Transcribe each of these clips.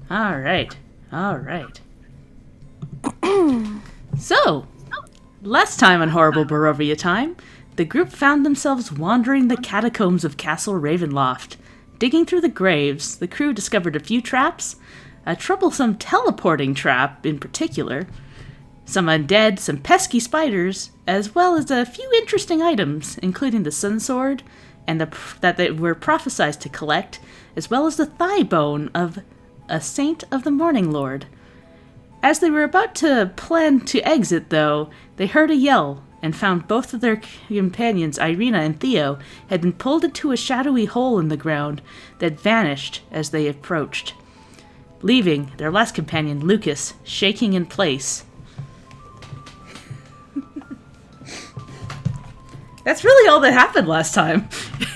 All right. All right. So, last time on Horrible Barovia Time, the group found themselves wandering the catacombs of Castle Ravenloft. Digging through the graves, the crew discovered a few traps, a troublesome teleporting trap in particular, some undead, some pesky spiders, as well as a few interesting items, including the sun sword and that they were prophesied to collect, as well as the thigh bone of a saint of the Morning Lord. As they were about to plan to exit, though, they heard a yell and found both of their companions, Irina and Theo, had been pulled into a shadowy hole in the ground that vanished as they approached, leaving their last companion, Lucas, shaking in place. That's really all that happened last time.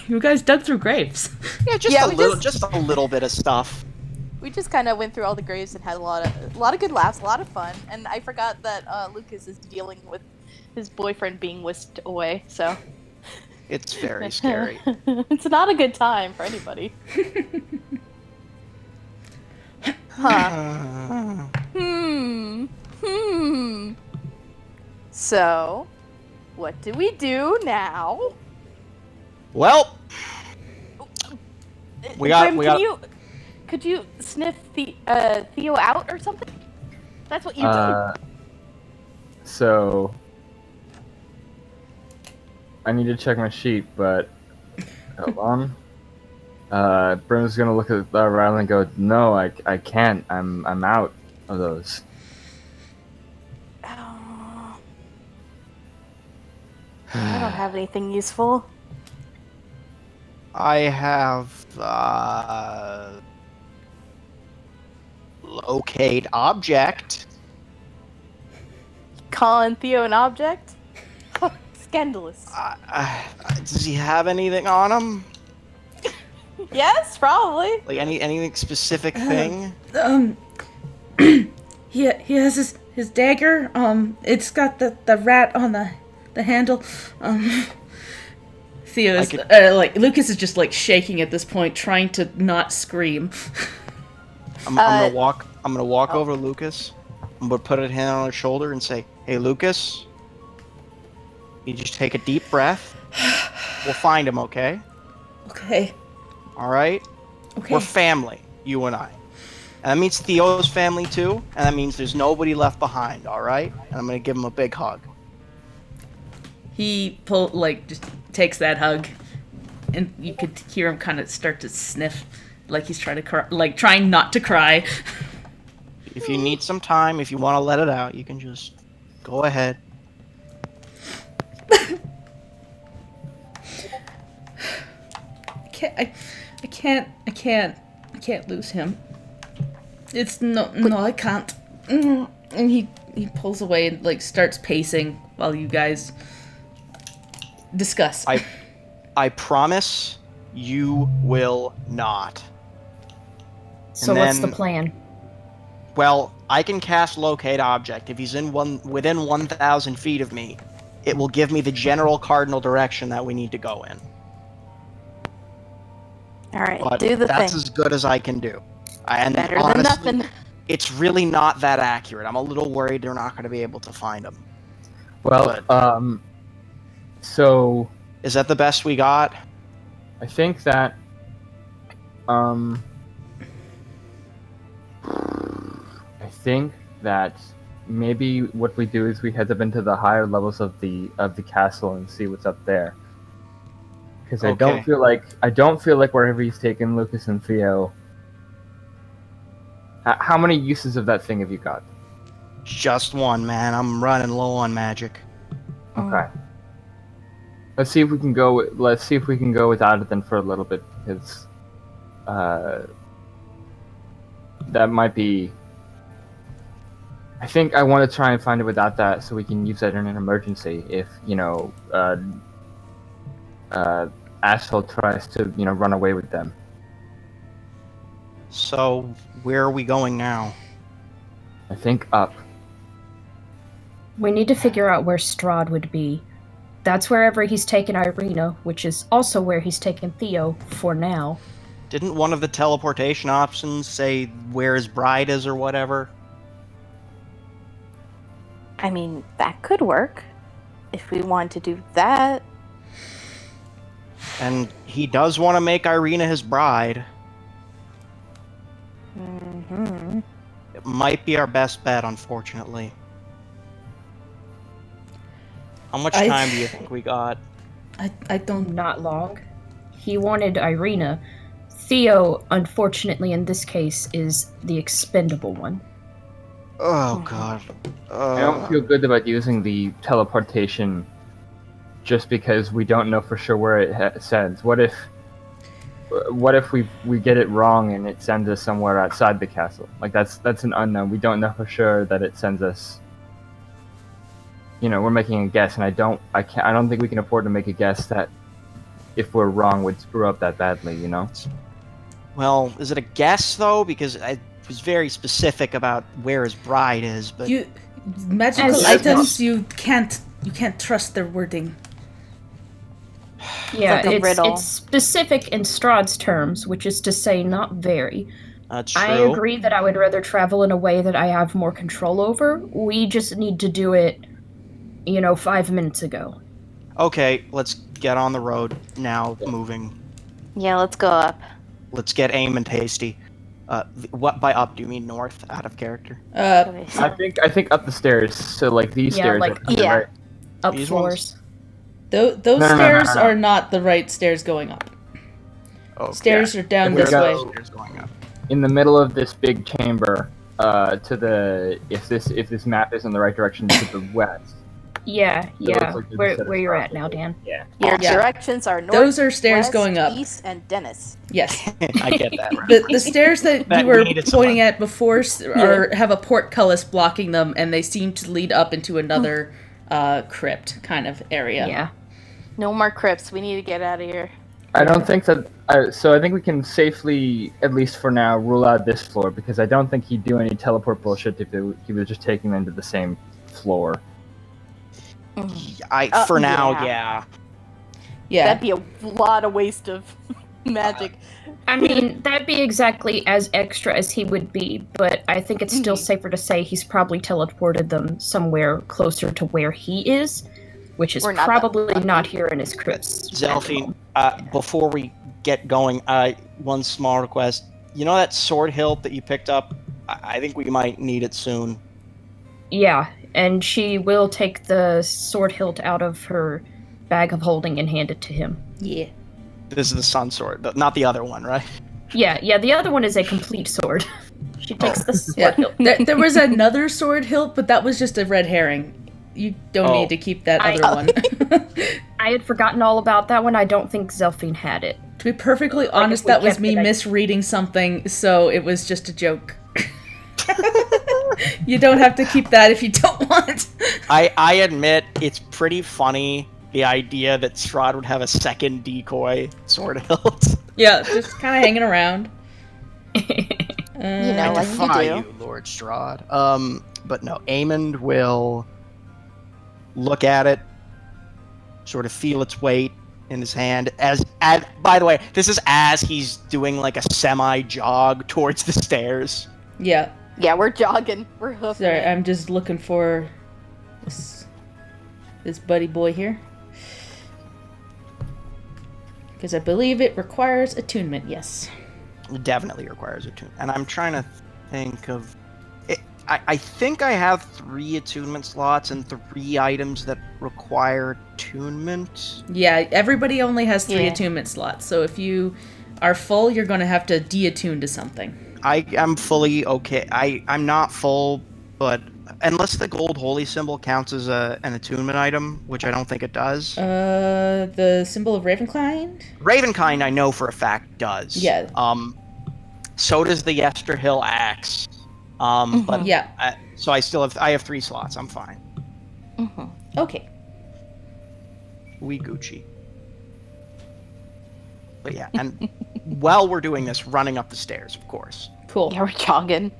You guys dug through graves. Yeah, just a little bit of stuff. We just kind of went through all the graves and had a lot of good laughs, a lot of fun, and I forgot that Lucas is dealing with his boyfriend being whisked away. So it's very scary. It's not a good time for anybody. Huh. So, what do we do now? Well, Could you sniff Theo out or something? That's what you do. So I need to check my sheet, but hold on. Brim's gonna look at Riley and go, "No, I can't. I'm out of those." Oh. I don't have anything useful. I have locate object. Calling Theo an object? Scandalous. Does he have anything on him? Yes, probably. Like anything specific thing? He has his dagger. It's got the rat on the handle. Theo is Lucas is just like shaking at this point, trying to not scream. I'm gonna walk over to Lucas. I'm gonna put a hand on his shoulder and say, "Hey, Lucas, you just take a deep breath. We'll find him, okay? Okay. All right. Okay. We're family, you and I. And that means Theo's family too. And that means there's nobody left behind. All right. And I'm gonna give him a big hug." He just takes that hug, and you could hear him kind of start to sniff, like he's trying to cry, like trying not to cry. If you need some time, if you want to let it out, you can just go ahead. I can't lose him. It's no, I can't. And he pulls away and like starts pacing while you guys discuss. I promise you will not. So what's the plan? Well, I can cast locate object. If he's within 1,000 feet of me, it will give me the general cardinal direction that we need to go in. All right, But do the that's thing. as good as I can do. And Better honestly, than nothing. it's really not that accurate. I'm a little worried they're not going to be able to find him. Well, so Is that the best we got? I think that maybe what we do is we head up into the higher levels of the castle and see what's up there. Because I don't feel like wherever he's taken Lucas and Theo. How many uses of that thing have you got? Just one, man. I'm running low on magic. Okay. Let's see if we can go without it then for a little bit, because that might be. I think I want to try and find it without that, so we can use that in an emergency if Ashel tries to run away with them. So, where are we going now? I think up. We need to figure out where Strahd would be. That's wherever he's taken Irina, which is also where he's taken Theo for now. Didn't one of the teleportation options say where his bride is or whatever? I mean, that could work if we want to do that. And he does want to make Irina his bride. Mm-hmm. It might be our best bet, unfortunately. How much time do you think we got? I don't. Not long. He wanted Irina. Theo, unfortunately, in this case, is the expendable one. Oh god. I don't feel good about using the teleportation just because we don't know for sure where it sends. What if we get it wrong and it sends us somewhere outside the castle? Like that's an unknown. We don't know for sure that it sends us. We're making a guess, and I don't think we can afford to make a guess that if we're wrong would screw up that badly. Well, is it a guess though? Because I was very specific about where his bride is, but Magical As- items, you can't trust their wording. Yeah, Like a riddle. it's specific in Strahd's terms, which is to say not very. that's true. I agree that I would rather travel in a way that I have more control over. We just need to do it, 5 minutes ago. Okay, let's get on the road now. Moving. Yeah, let's go up. Let's get aim and tasty. What by up do you mean north? Out of character. Okay, so- I think up the stairs. So like these Yeah, stairs. like- are yeah. right. Up These floors. Those No. stairs are not the right stairs going up. Okay. Stairs are down If this we way. go- Stairs going up. In the middle of this big chamber, to the if this map is in the right direction, to the west. Yeah, it looks yeah. like there's a Where set of where you're stairs. at now, Dan? Yeah. Your Yeah. directions are north, Those are stairs west, going up. east, and Dennis. Yes. I get that. Right. The stairs that That you were we needed pointing at before have a portcullis blocking them, and they seem to lead up into another crypt kind of area. Yeah. No more crypts. We need to get out of here. I don't think that. So I think we can safely, at least for now, rule out this floor because I don't think he'd do any teleport bullshit if he was just taking them to the same floor. For now, yeah. yeah. That'd be a lot of waste of magic. I mean, that'd be exactly as extra as he would be, but I think it's still safer to say he's probably teleported them somewhere closer to where he is, which is We're not probably that- not here in his crypts. Zelfine, before we get going, one small request. You know that sword hilt that you picked up? I think we might need it soon. Yeah, and she will take the sword hilt out of her bag of holding and hand it to him. Yeah. This is the sun sword, not the other one, right? Yeah, the other one is a complete sword. She takes the sword Yeah. hilt. There was another sword hilt, but that was just a red herring. You don't need to keep that other one. I had forgotten all about that one. I don't think Zelfine had it. To be perfectly if honest, we that was kept me it, I- misreading something, so it was just a joke. You don't have to keep that if you don't want. I admit it's pretty funny, the idea that Strahd would have a second decoy sword hilt. Yeah, just kind of hanging around. You know, I like defy you do. you, Lord Strahd. But no, Aemond will look at it, sort of feel its weight in his hand. As by the way, this is as he's doing like a semi-jog towards the stairs. Yeah. Yeah, we're jogging. We're hoofing. Sorry, it. I'm just looking for this buddy boy here. Because I believe it requires attunement, yes. It definitely requires attunement. And I'm trying to think of... I think I have 3 attunement slots and 3 items that require attunement. Yeah, everybody only has 3 Yeah. attunement slots, so if you are full, you're going to have to deattune to something. I'm fully okay. I'm not full, but unless the gold holy symbol counts as an attunement item, which I don't think it does. The symbol of Ravenkind? Ravenkind, I know for a fact does. Yeah. So does the Yesterhill axe. But Yeah. so I have 3 slots. I'm fine. Mhm. Okay. We Gucci. But yeah, and while we're doing this, running up the stairs, of course. Cool. Yeah, we're jogging.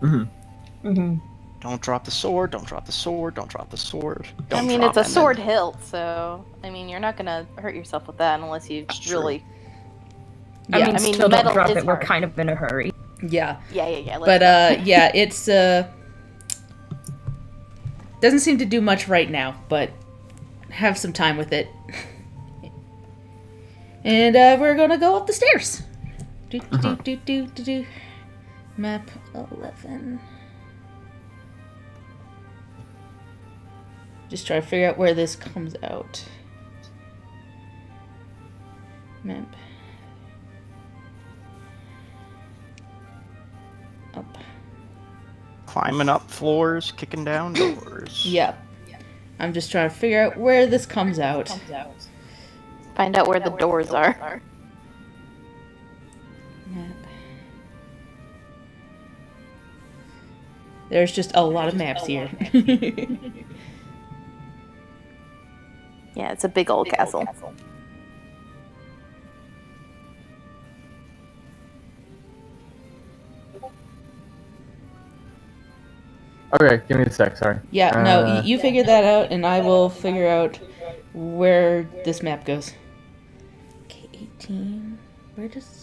Mm-hmm. Don't drop the sword. Don't drop the sword. Don't drop the sword. I Don't mean, drop it's a and then- sword hilt, so I mean, you're not gonna hurt yourself with that unless you That's true. really I Yeah. mean, I mean, still the don't metal drop is it. We're hard. kind of in a hurry. Yeah. Yeah. But yeah, it's doesn't seem to do much right now, but have some time with it. And we're gonna go up the stairs. Do. Map 11. Just try to figure out where this comes out. Map. Up. Climbing up floors, kicking down doors. Yep. I'm just trying to figure out where this comes out. Find out where the doors are. Map. There's just a lot of maps here. Yeah, it's a big old castle. Okay, give me a sec. Sorry. Yeah, no, you figure that out, and I will figure out where this map goes. Okay, 18. Where does...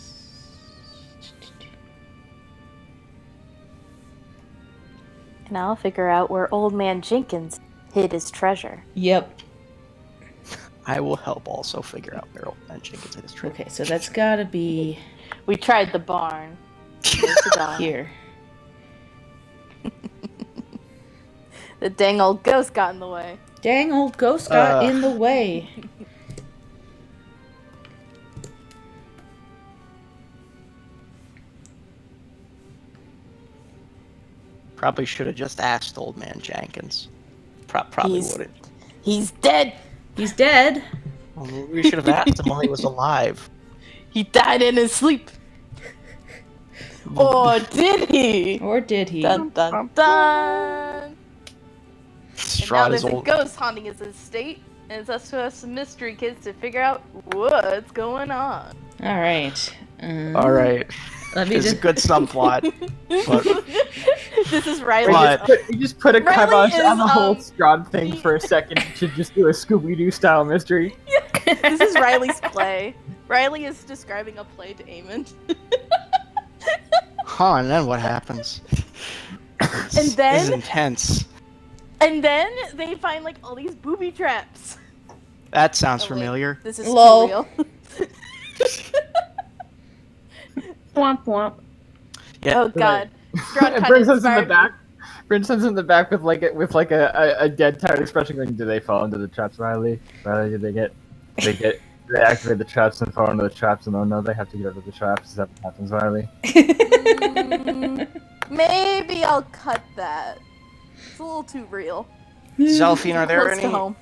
And I'll figure out where Old Man Jenkins hid his treasure. Yep. I will help also figure out where old man Jenkins his trip. Okay, so that's gotta be We tried the barn. There's the dawn. here. The dang old ghost got in the way. Dang, old ghost got in the way. Probably should have just asked old man Jenkins. Probably He's- wouldn't. He's dead. He's dead. Well, we should have asked him while he was alive. He died in his sleep. Or did he? Or did he? Dun dun dun. And now Strahd there's is a old. ghost haunting his estate, and it's up to us mystery kids to figure out what's going on. Alright. All right, Let me it's a just... good subplot. But This is Riley. But- You just put a Riley kibosh is, on the whole Strahd thing the- for a second to just do a Scooby-Doo style mystery. This is Riley's play. Riley is describing a play to Eamon. huh? And then what happens? And This is then intense. and then they find like all these booby traps. That sounds Oh, wait. familiar. This is Lol. too real. Womp womp. Yeah. Oh god. Strahd It kinda brings us in the inspired me. back. Brings us in the back with like a dead tired expression going, do they fall into the traps, Riley? Riley, did they activate the traps and fall into the traps and oh no, they have to get out of the traps? Is that what happens, Riley? Maybe I'll cut that. It's a little too real. Zelphine, are there Close to any home.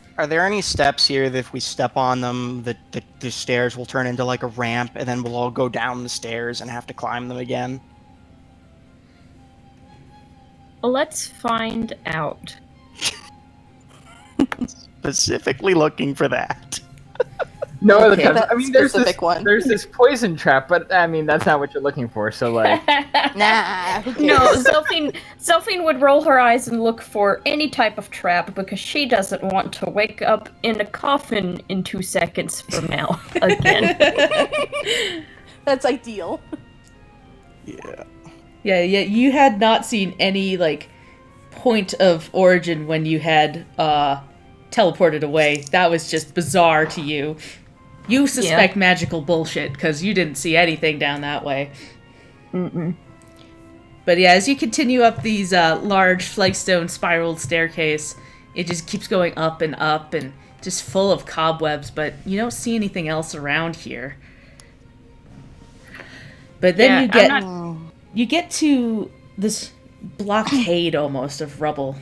steps here that if we step on them, the stairs will turn into like a ramp, and then we'll all go down the stairs and have to climb them again? Let's find out. Specifically looking for that. No other Okay. traps. That I mean, there's specific one. this poison trap, but I mean that's not what you're looking for. So like, Nah. who No, cares? Zelphine would roll her eyes and look for any type of trap because she doesn't want to wake up in a coffin in 2 seconds from now again. That's ideal. Yeah. Yeah, you had not seen any, like, point of origin when you had, teleported away. That was just bizarre to you. You suspect magical bullshit, because you didn't see anything down that way. Mm-mm. But yeah, as you continue up these, large flagstone spiraled staircase, it just keeps going up and just full of cobwebs, but you don't see anything else around here. But then you get to this blockade almost of rubble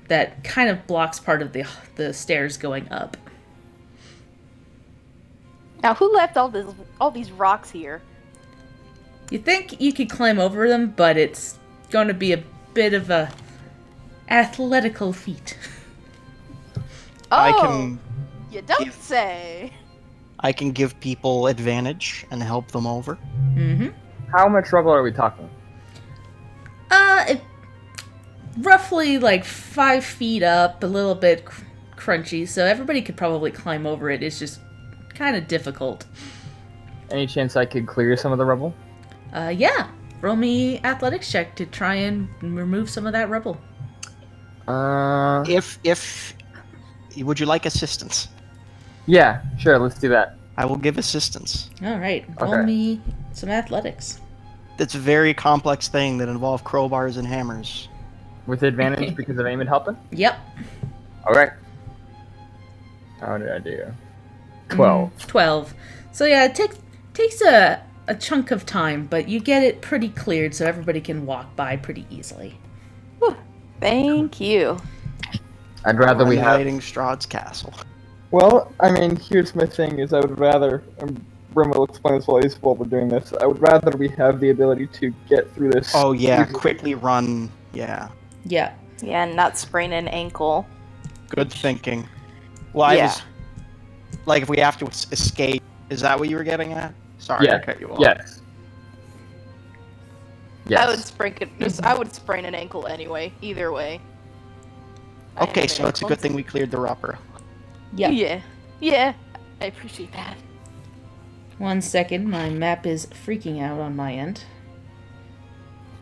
that kind of blocks part of the stairs going up. Now, who left all these rocks here? You think you could climb over them, but it's going to be a bit of a athletical feat. Oh, you don't say. I can give people advantage and help them over. Mm-hmm. how much trouble are we talking? Roughly like 5 feet up, a little bit crunchy, so everybody could probably climb over it. It's just kind of difficult. Any chance I could clear some of the rubble? Yeah. Roll me athletics check to try and remove some of that rubble. If would you like assistance? Yeah, sure, let's do that. I will give assistance. All right. Roll Okay. me some athletics. It's a very complex thing that involves crowbars and hammers. With advantage because of aim and helping? Yep. Alright. How did I do? 12. 12. So yeah, it takes a chunk of time, but you get it pretty cleared so everybody can walk by pretty easily. Thank you. I'd rather we have... Renovating Strahd's castle. Well, I mean, here's my thing: is I would rather. Brim will explain this while we're doing this. I would rather we have the ability to get through this. Oh yeah, easily. quickly run. Yeah, Yeah. Yeah, and not sprain an ankle. good thinking. Well, I Yeah. was like, if we have to escape, is that what you were getting at? Sorry, Yeah. I cut you off. Yes. I would Yes. I would sprain an ankle anyway. Either way. I Okay, have so it's a good ankles. thing we cleared the rubber. Yeah. Yeah. Yeah. I appreciate that. 1 second, my map is freaking out on my end.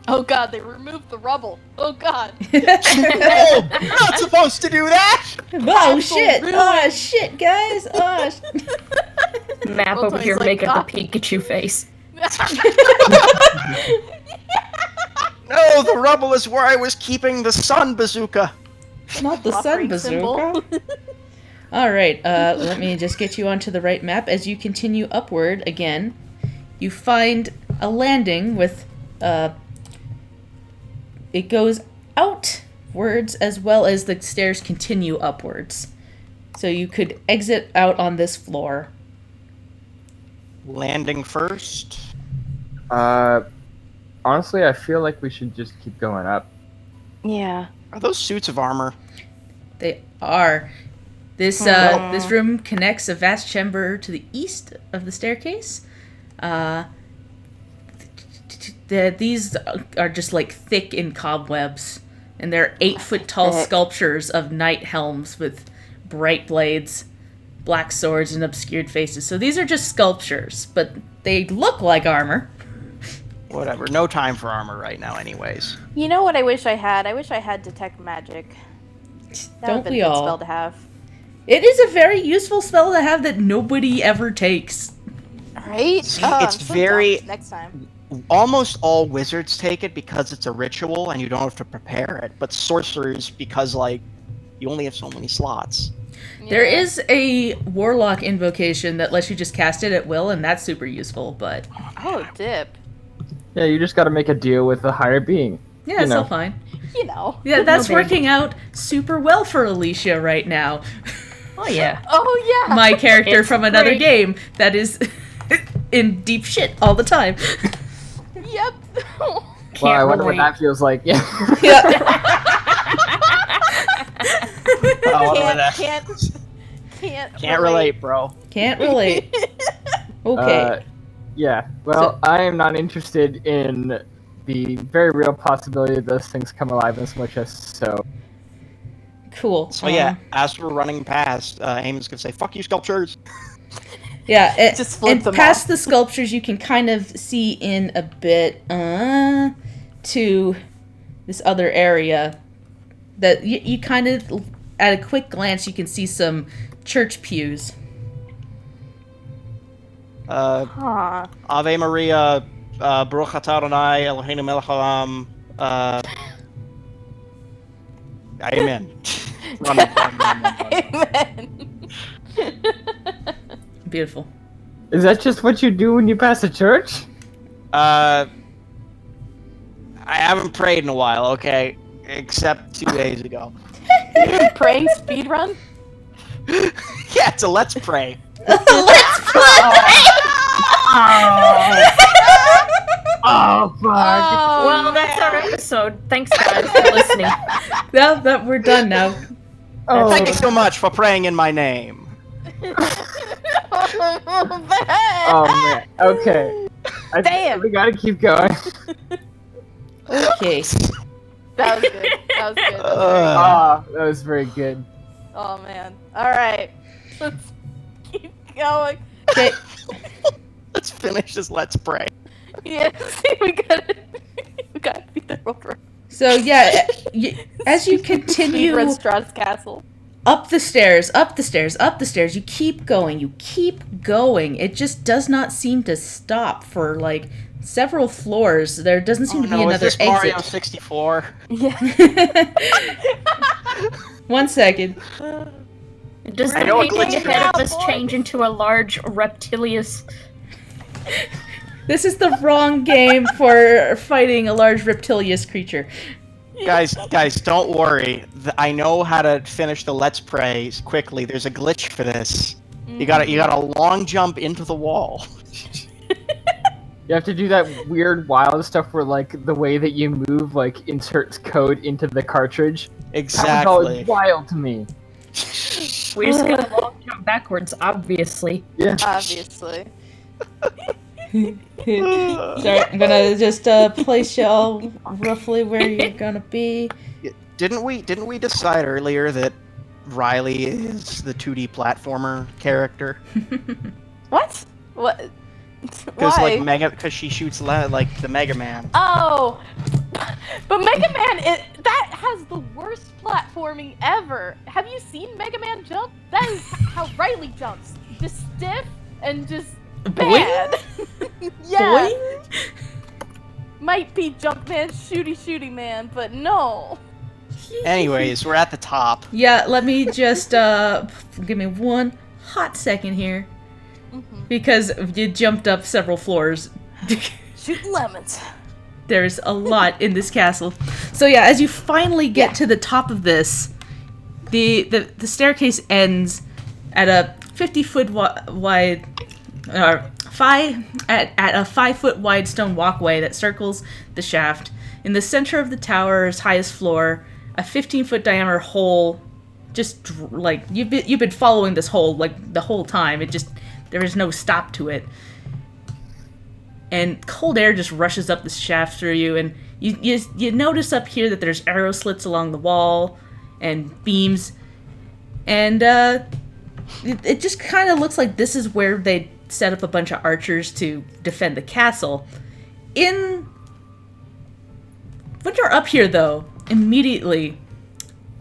Oh god, they removed the rubble. Oh god. Oh, we're not supposed to do that. Oh shit! ruined. Oh shit, guys! Oh, Map Well, over Tony's here, like, make up "God." a Pikachu face. No, the rubble is where I was keeping the sun bazooka. not the sun Offering bazooka. symbol. All right, let me just get you onto the right map. As you continue upward again, you find a landing with it goes outwards as well as the stairs continue upwards. So you could exit out on this floor. Landing first. Honestly, I feel like we should just keep going up. Yeah. Are those suits of armor? They are. This room connects a vast chamber to the east of the staircase. These are just like thick in cobwebs, and they're 8-foot tall Thick. sculptures of knight helms with bright blades, black swords, and obscured faces. So these are just sculptures, but they look like armor. Whatever. No time for armor right now, anyways. You know what I wish I had? I wish I had detect magic. That Don't would've been we a good all? spell to have. It is a very useful spell to have that nobody ever takes. Right? See, Oh, it's I'm so very- dumb. Next time. Almost all wizards take it because it's a ritual and you don't have to prepare it. But sorcerers, because like you only have so many slots. There Yeah. is a warlock invocation that lets you just cast it at will, and that's super useful, but Oh, dip. Yeah, you just gotta make a deal with the higher being. yeah, You it's know. all fine. You know. Yeah, that's No big. working out super well for Alicia right now. Oh yeah. Oh, yeah. My character It's from another great. game that is in deep shit all the time. Yep. Well, I wonder what relate. that feels like. Yeah. Oh, Can't relate, bro. Can't relate. Okay. Yeah. Well, I am not interested in the very real possibility that those things come alive and smush us. So Cool. So yeah, as we're running past, Eamon's gonna say, "Fuck you, sculptures." Yeah, Just flip and them past off. the sculptures, you can kind of see in a bit to this other area that you kind of, at a quick glance, you can see some church pews. Huh. Ave Maria, Baruch atah Adonai Eloheinu melech haolam. Amen. Run. Amen. Beautiful. is that just what you do when you pass a church? I haven't prayed in a while, okay? Except 2 days ago. Praying speedrun? Yeah, it's a let's pray. Let's play! Oh fuck! Oh, Well, that's our man. episode. Thanks, guys, for listening. Now that we're done now. Oh, Thank you so much for praying in my name. oh man. Okay. Damn. We gotta keep going. Okay. That was good. That was good. Ah, that was very good. Oh man. Alright. Let's keep going. Okay. Let's finish this Let's Pray. Yeah, we gotta beat the rover. So yeah, as you continue Speedrun Strahd Castle. up the stairs, up the stairs, up the stairs, you keep going, you keep going. It just does not seem to stop for like several floors. There doesn't seem to be another is this exit. Mario 64? Yeah. 1 second. Does the I know a painting glitch ahead of now, us boys. change into a large reptilious? This is the wrong game for fighting a large reptilious creature. Guys, don't worry. I know how to finish the Let's Pray quickly. There's a glitch for this. You got a long jump into the wall. You have to do that weird, wild stuff where, like, the way that you move, like, inserts code into the cartridge. That was Exactly. always wild to me. We just got a long jump backwards, obviously. Yeah. Obviously. Sorry, I'm gonna just place y'all roughly where you're gonna be. Didn't we decide earlier that Riley is the 2D platformer character? What? What? Because Why? because she shoots like the Mega Man. Oh, but Mega Man, that has the worst platforming ever. Have you seen Mega Man jump? That is how Riley jumps. Just stiff and just bad. Yeah. Boing? Might be Jumpman, shooty man, but no. Anyways, we're at the top. Yeah, let me just give me one hot second here. Because you jumped up several floors. Shooting lemons. There's a lot in this castle. So yeah, as you finally get to the top of this, the staircase ends at a 50-foot wide, at a 5-foot wide stone walkway that circles the shaft. In the center of the tower's highest floor, a 15-foot diameter hole. Just like you've been following this hole like the whole time. There is no stop to it. And cold air just rushes up the shaft through you, and you notice up here that there's arrow slits along the wall and beams. And it just kind of looks like this is where they set up a bunch of archers to defend the castle. When you're up here, though, immediately,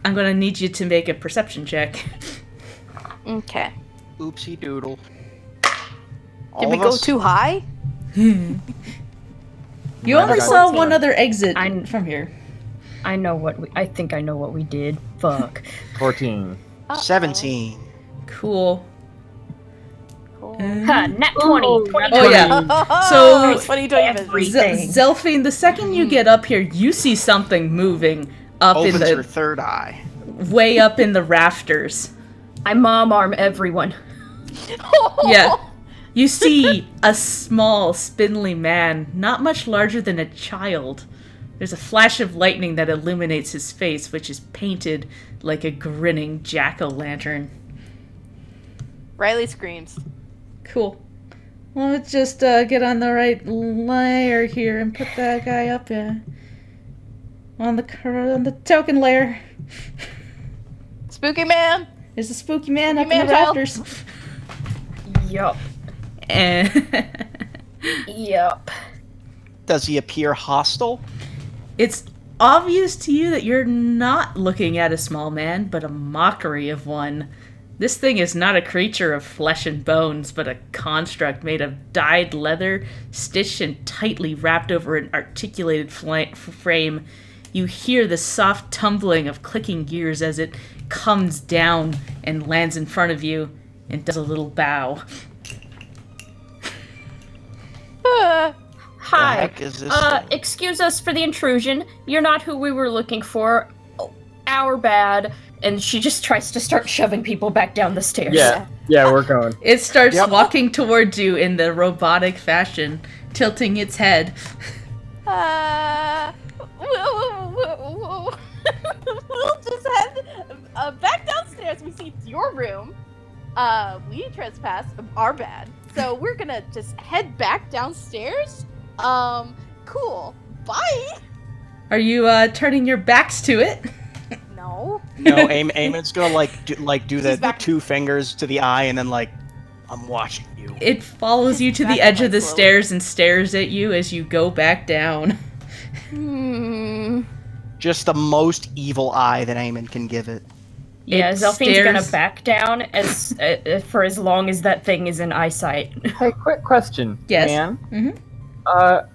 I'm going to need you to make a perception check. Okay. Oopsie doodle. Did we go too high? You only saw one other exit from here. I think I know what we did. Fuck. 14. 17. Cool. Huh, nat 20. Ooh, 20. Oh yeah. So, It's funny you don't even Everything. Zelphine, the second you get up here, you see something moving up in Opens her the third eye. way up in the rafters. I mom arm everyone. Yeah. You see a small, spindly man, not much larger than a child. There's a flash of lightning that illuminates his face, which is painted like a grinning jack-o'-lantern. Riley screams. Cool. Well, let's just get on the right layer here and put that guy up on the token layer. Spooky man. There's a spooky man up in man the child. rafters. Yup. And Yup. Does he appear hostile? it's obvious to you that you're not looking at a small man, but a mockery of one. This thing is not a creature of flesh and bones, but a construct made of dyed leather, stitched and tightly wrapped over an articulated frame. You hear the soft tumbling of clicking gears as it comes down and lands in front of you and does a little bow. Hi. The heck is this thing? Excuse us for the intrusion. You're not who we were looking for. Oh, our bad. And she just tries to start shoving people back down the stairs. Yeah, we're going. It starts Yep. walking towards you in the robotic fashion, tilting its head. We'll just head back downstairs. We see it's your room. We trespassed. Our bad. So we're gonna just head back downstairs. Cool. Bye. Are you turning your backs to it? No. No, Eamon's gonna do She's the back. 2 fingers to the eye and then I'm watching you. It follows you to the Back edge away of the slowly. stairs and stares at you as you go back down. Just the most evil eye that Eamon can give it. Yeah, It Zelfine's gonna stares- back down as for as long as that thing is in eyesight. Hey, quick question, Yes. man. Mm-hmm.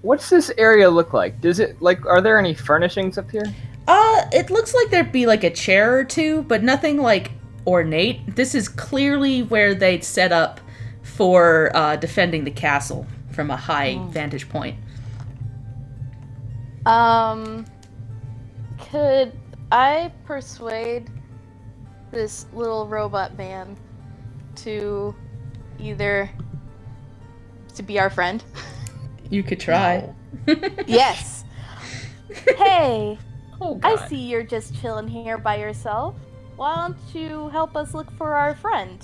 What's this area look like? Does it are there any furnishings up here? It looks like there'd be like a chair or two, but nothing like ornate. This is clearly where they'd set up for defending the castle from a high vantage point. Could I persuade this little robot man to either to be our friend? You could try. Yes. Hey, Oh I god. see you're just chilling here by yourself. Why don't you help us look for our friend?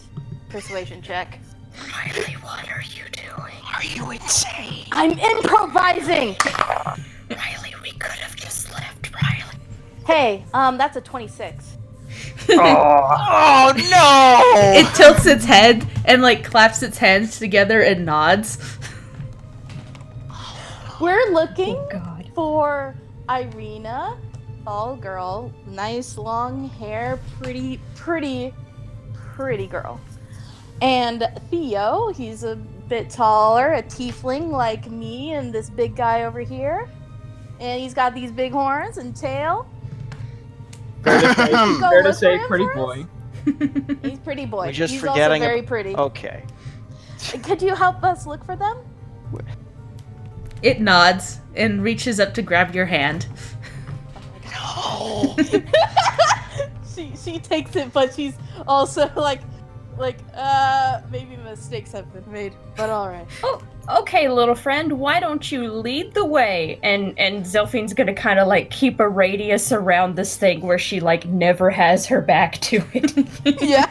Persuasion check. Riley, what are you doing? Are you insane? I'm improvising! Riley, we could have just left, Riley. Hey, that's a 26. Oh no! It tilts its head and like claps its hands together and nods. We're looking Oh god. for Irina, tall girl, nice long hair, pretty girl. And Theo, he's a bit taller, a tiefling like me and this big guy over here. And he's got these big horns and tail. Fair to say, Go fair to look say for him pretty for us? boy. He's pretty boy. We're just he's forgetting also very ab- pretty. Okay. Could you help us look for them? It nods and reaches up to grab your hand. No. She takes it, but she's also like maybe mistakes have been made, but all right. Oh, okay, little friend. Why don't you lead the way? And Zelfine's gonna kind of like keep a radius around this thing where she like never has her back to it. Yeah.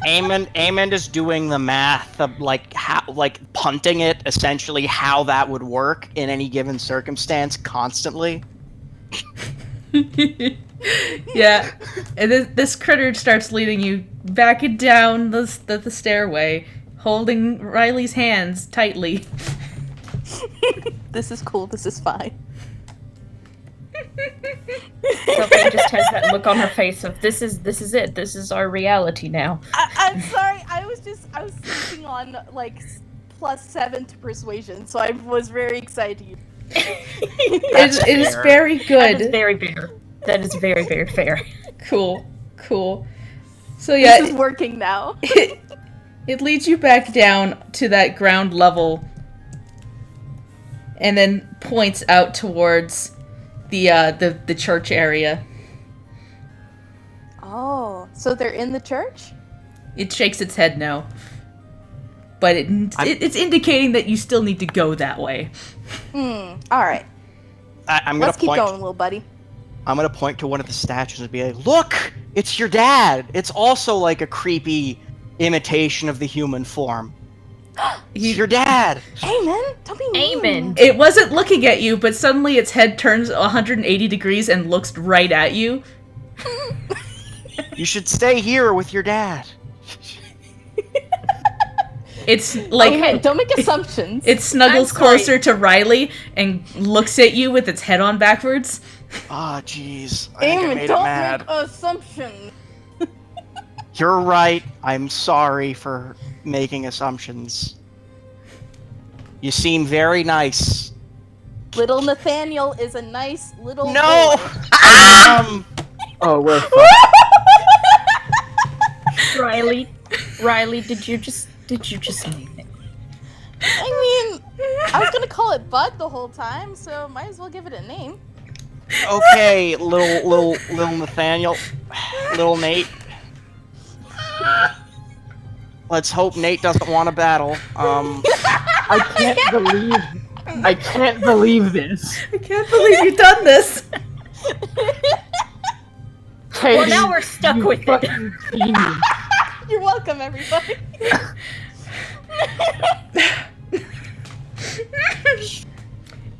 Eamon is doing the math of like how, like punting it, essentially how that would work in any given circumstance, constantly. Yeah, and this critter starts leading you back and down the stairway, holding Riley's hands tightly. This is cool. This is fine. Zelfine just has that look on her face of this is it. This is our reality now. I'm sorry. I was thinking on like +7 to persuasion, so I was very excited. It is fair. very That is good. very fair. That is very, very fair. Cool. So This is yeah, working now. it leads you back down to that ground level, and then points out towards the church area. Oh, so they're in the church? It shakes its head no, but it's indicating that you still need to go that way. All right. I'm gonna Let's keep point. going, little buddy. I'm gonna point to one of the statues and be like, "Look, it's your dad." It's also like a creepy imitation of the human form. It's your dad. Amen. Don't be mean. Amen. It wasn't looking at you, but suddenly its head turns 180 degrees and looks right at you. You should stay here with your dad. It's like Amen. Don't make assumptions. it snuggles I'm sorry. closer to Riley and looks at you with its head on backwards. Ah, jeez. I think I Amen. made it Don't mad. make assumptions. You're right. I'm sorry for making assumptions. You seem very nice. Little Nathaniel is a nice little No! boy. Oh, we're fucked. Riley, did you just name it? I mean, I was gonna call it Bud the whole time, so might as well give it a name. Okay, little Nathaniel, little Nate. Let's hope Nate doesn't want to battle. I can't believe this. I can't believe you've done this. Katie, Well, now we're stuck you with it. fucking genius. You're welcome, everybody.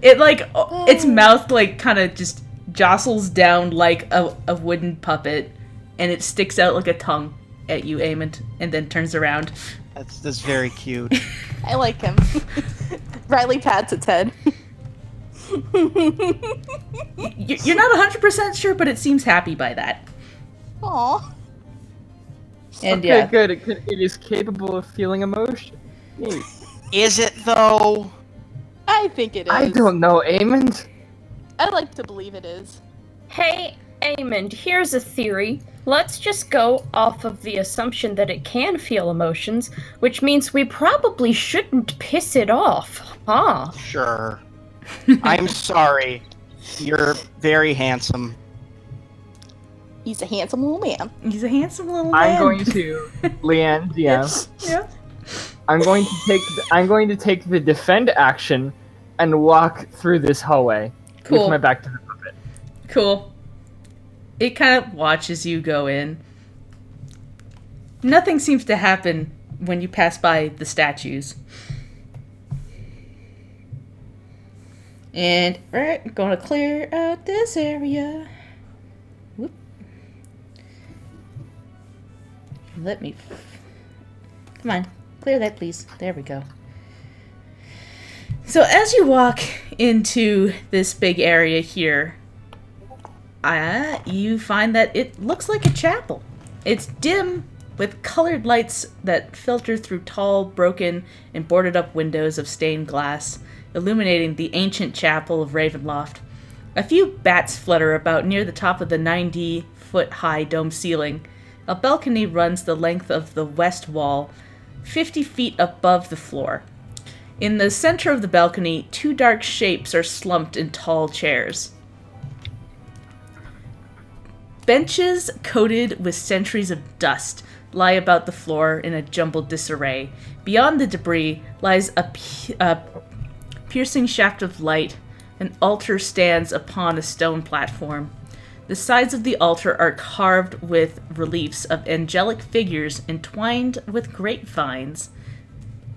It like its mouth like kind of just jostles down like a wooden puppet, and it sticks out like a tongue at you, Aemond, and then turns around. That's very cute. I like him. Riley pats its head. You're not 100% sure, but it seems happy by that. Aw. And Okay, yeah, good. It is capable of feeling emotion. Neat. Is it though? I think it is. I don't know, Amond. I like to believe it is. Hey, Amond, here's a theory. Let's just go off of the assumption that it can feel emotions, which means we probably shouldn't piss it off, huh? Sure. I'm sorry. You're very handsome. He's a handsome little man. he's a handsome little man. I'm going to Leanne, DM. Yeah. I'm going to take the defend action and walk through this hallway Cool. with my back to the puppet. Cool. It kind of watches you go in. Nothing seems to happen when you pass by the statues. And we're going to clear out this area. Whoop. Let me... Come on. Clear that, please. There we go. So as you walk into this big area here, you find that it looks like a chapel. It's dim with colored lights that filter through tall, broken, and boarded up windows of stained glass, illuminating the ancient chapel of Ravenloft. A few bats flutter about near the top of the 90-foot-high dome ceiling. A balcony runs the length of the west wall, 50 feet above the floor. In the center of the balcony, two dark shapes are slumped in tall chairs. Benches coated with centuries of dust lie about the floor in a jumbled disarray. Beyond the debris lies a piercing shaft of light. An altar stands upon a stone platform. The sides of the altar are carved with reliefs of angelic figures entwined with grapevines.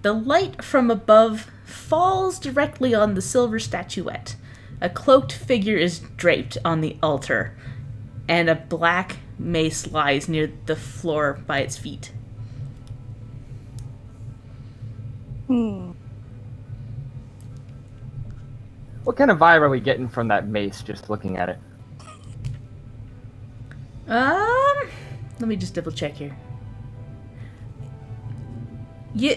The light from above falls directly on the silver statuette. A cloaked figure is draped on the altar, and a black mace lies near the floor by its feet. What kind of vibe are we getting from that mace just looking at it? Let me just double check here. Yeah,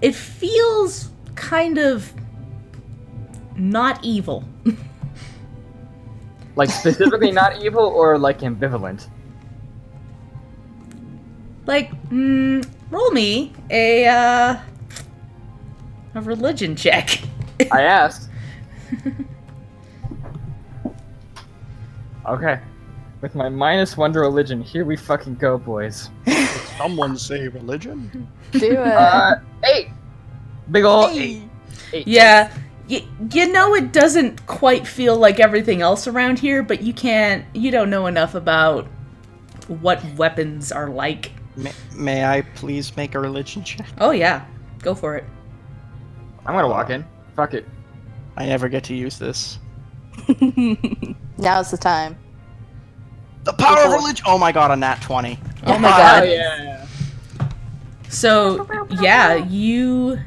it feels kind of not evil. Like specifically not evil or like ambivalent? Like, roll me a religion check. I asked. Okay. With my -1 to religion, here we fucking go, boys. Someone say religion? Do it. 8! Big ol' Hey. 8. Yeah, you know it doesn't quite feel like everything else around here, but you don't know enough about what weapons are like. May I please make a religion check? Oh yeah, go for it. I'm gonna walk in. Fuck it. I never get to use this. Now's the time. The power of religion! Oh my god, a nat 20. Oh my Oh god. yeah. So, yeah, you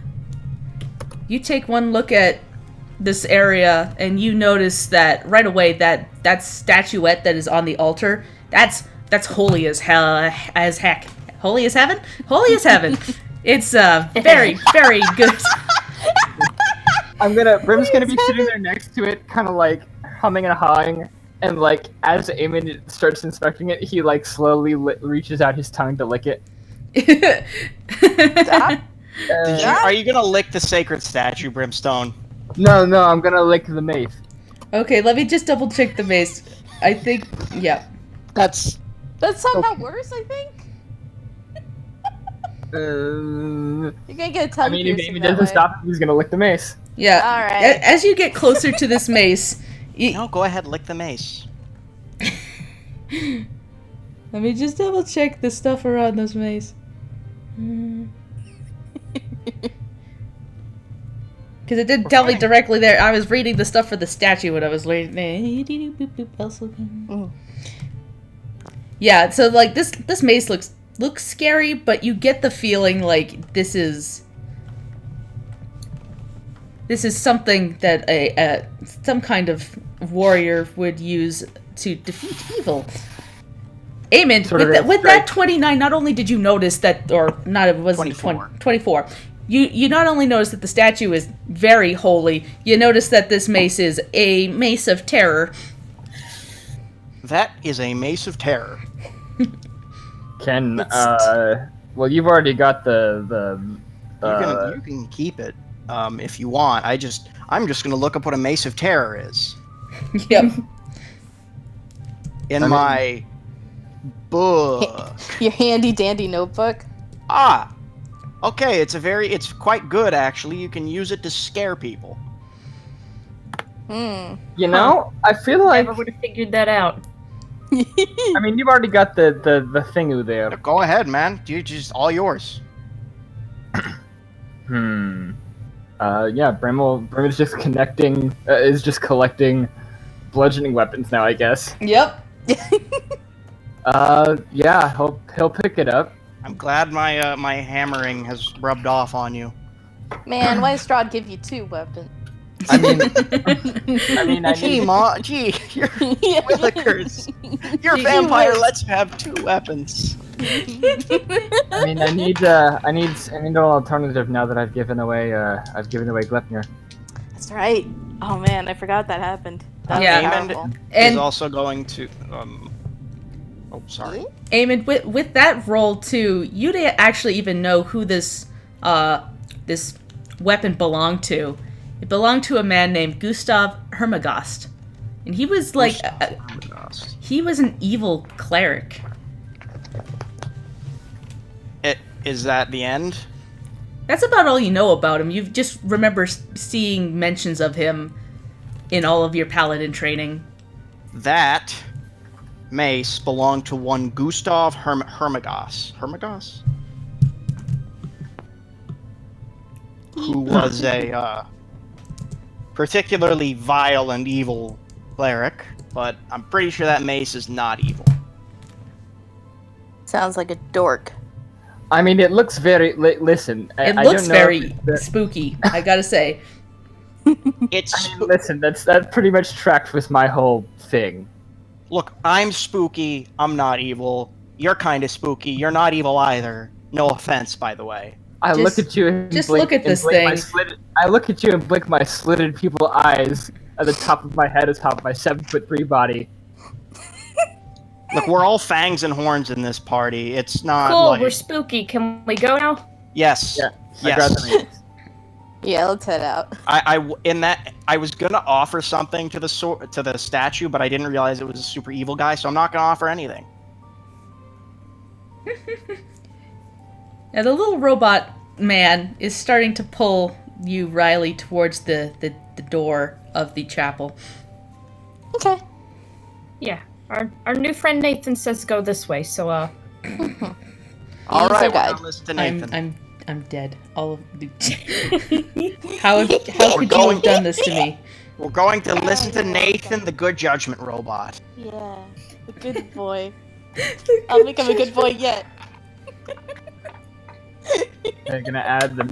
take one look at this area and you notice that right away that statuette that is on the altar, that's holy as heck. Holy as heaven? Holy as heaven. It's very, very good. Brim's gonna be sitting there next to it, kind of like humming and hawing, and like as Eamon starts inspecting it, he like slowly reaches out his tongue to lick it. Are you gonna lick the sacred statue, Brimstone? No, I'm gonna lick the mace. Okay, let me just double check the mace. I think, yeah. That's somehow worse, I think. You're gonna get a tongue I mean, if piercing Eamon that doesn't way. stop him, he's gonna lick the mace. Yeah. All right. As you get closer to this mace, no. Go ahead, lick the mace. let me just double check the stuff around this mace. Because it didn't tell me directly there. I was reading the stuff for the statue when I was reading. Yeah, so like this mace looks looks scary, but you get the feeling like this is something that some kind of warrior would use to defeat evil. Amen. With that 29, not only did you notice that, or not, it wasn't 24. You not only notice that the statue is very holy, you notice that this mace is a mace of terror. That is a mace of terror. Well, you've already got the You can keep it if you want. I'm just gonna look up what a mace of terror is. Yep. In my book. Your handy dandy notebook. Ah, okay. It's quite good actually. You can use it to scare people. Hmm. You know, I feel like Never would have figured that out. I mean, you've already got the thingu there. Go ahead, man. You just all yours. Yeah, Brim's just collecting bludgeoning weapons now, I guess. Yep. Yeah, he'll pick it up. I'm glad my hammering has rubbed off on you. Man, why does Strahd give you 2 weapons? I mean, I Gee, need, you're Willikers. Your vampire lets you have 2 weapons. I need an alternative now that I've given away Glepnir. That's right. Oh man, I forgot that happened. That Yeah. was Aemond powerful. is And also going to. Oh, sorry. Eamon, with that roll too, you didn't actually even know who this weapon belonged to. It belonged to a man named Gustav Hermagast, and he was like he was an evil cleric. Is that the end? That's about all you know about him. You just remember seeing mentions of him in all of your paladin training. That mace belonged to one Gustav Hermagast. Hermagast? Who was a particularly vile and evil cleric, but I'm pretty sure that mace is not evil. Sounds like a dork. I mean, it looks very. Listen, It I looks don't know very spooky, I gotta say. It's I mean, listen, that pretty much tracked with my whole thing. Look, I'm spooky. I'm not evil. You're kind of spooky. You're not evil either. No offense, by the way. I Just- look at you and just blink, look at and this blink my thing. I look at you and blink my slitted pupil eyes at the top of my head, atop of my 7'3" body. Look, we're all fangs and horns in this party. It's not Cool, like... we're spooky. Can we go now? Yes. Yeah, I grabbed the Yes. mace. Yeah, let's head out. I was gonna offer something to the statue, but I didn't realize it was a super evil guy, so I'm not gonna offer anything. Now the little robot man is starting to pull you, Riley, towards the door of the chapel. Okay. Yeah. Our new friend Nathan says go this way, so All He's right, our we're guide. gonna listen to Nathan. I'm dead. All of the how could you going- have done this to me? We're going to listen to Nathan, the good judgment robot. Yeah, a good boy. I'll make him a good boy yet. They're gonna add the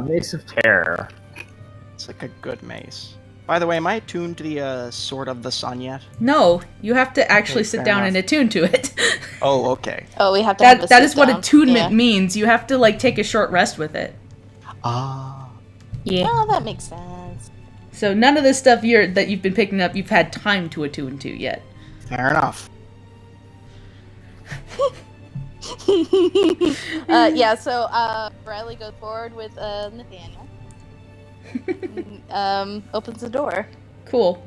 mace of terror. It's like a good mace. By the way, am I attuned to the Sword of the Sun yet? No, you have to actually Okay, sit fair down enough. and attune to it. Oh, okay. Oh, we have to. Have a That is what sit-down. attunement Yeah. means. You have to like take a short rest with it. Ah. yeah. Oh, that makes sense. So none of this stuff that you've been picking up, you've had time to attune to yet. Fair enough. Yeah, so Riley goes forward with Nathaniel. Opens the door. Cool.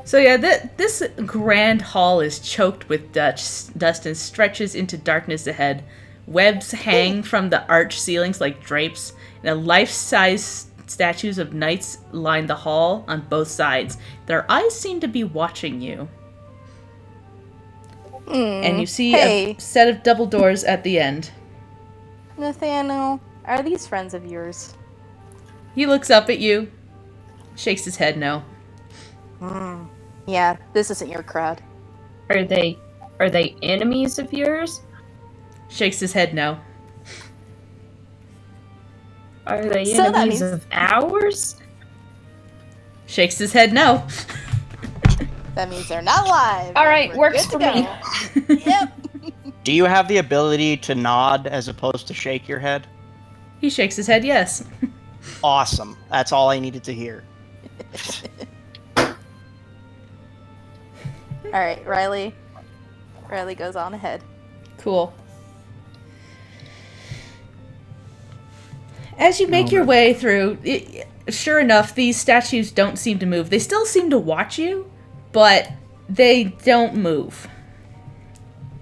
So yeah, this grand hall is choked with dust and stretches into darkness ahead. Webs hang from the arch ceilings like drapes, and life-size statues of knights line the hall on both sides. Their eyes seem to be watching you. And you see Hey, a set of double doors at the end. Nathaniel, are these friends of yours? He looks up at you, shakes his head no. Yeah, this isn't your crowd. Are they enemies of yours? Shakes his head no. Are they So that enemies means- of ours? Shakes his head no. That means they're not live. All right, We're works good for to me. go. Yep. Do you have the ability to nod as opposed to shake your head? He shakes his head yes. Awesome. That's all I needed to hear. All right, Riley. Riley goes on ahead. Cool. As you make your way through, sure enough, these statues don't seem to move. They still seem to watch you, but they don't move.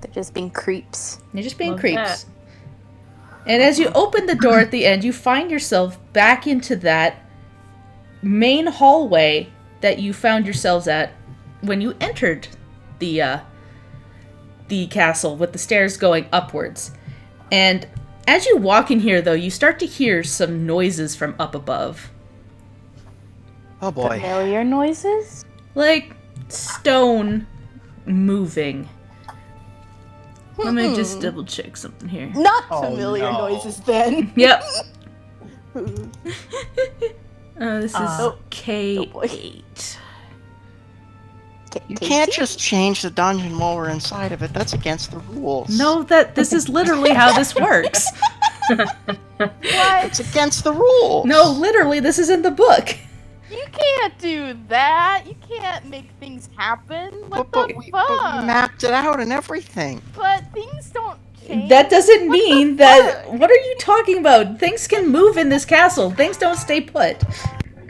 They're just being creeps. They're just being Love creeps. And as you open the door at the end, you find yourself back into that main hallway that you found yourselves at when you entered the castle, with the stairs going upwards. And as you walk in here, though, you start to hear some noises from up above. Oh boy. Familiar noises? Like stone moving. Let me just double check something here. Not Oh, familiar no. noises then. Yep. This is Oh boy. K8. You can't just change the dungeon while we're inside of it. That's against the rules. No, this is literally how this works. What? It's against the rules. No, literally, this is in the book. You can't do that. You can't make things happen. What But the we fuck? mapped it out and everything. But things don't change. That doesn't mean the that. fuck? What are you talking about? Things can move in this castle. Things don't stay put.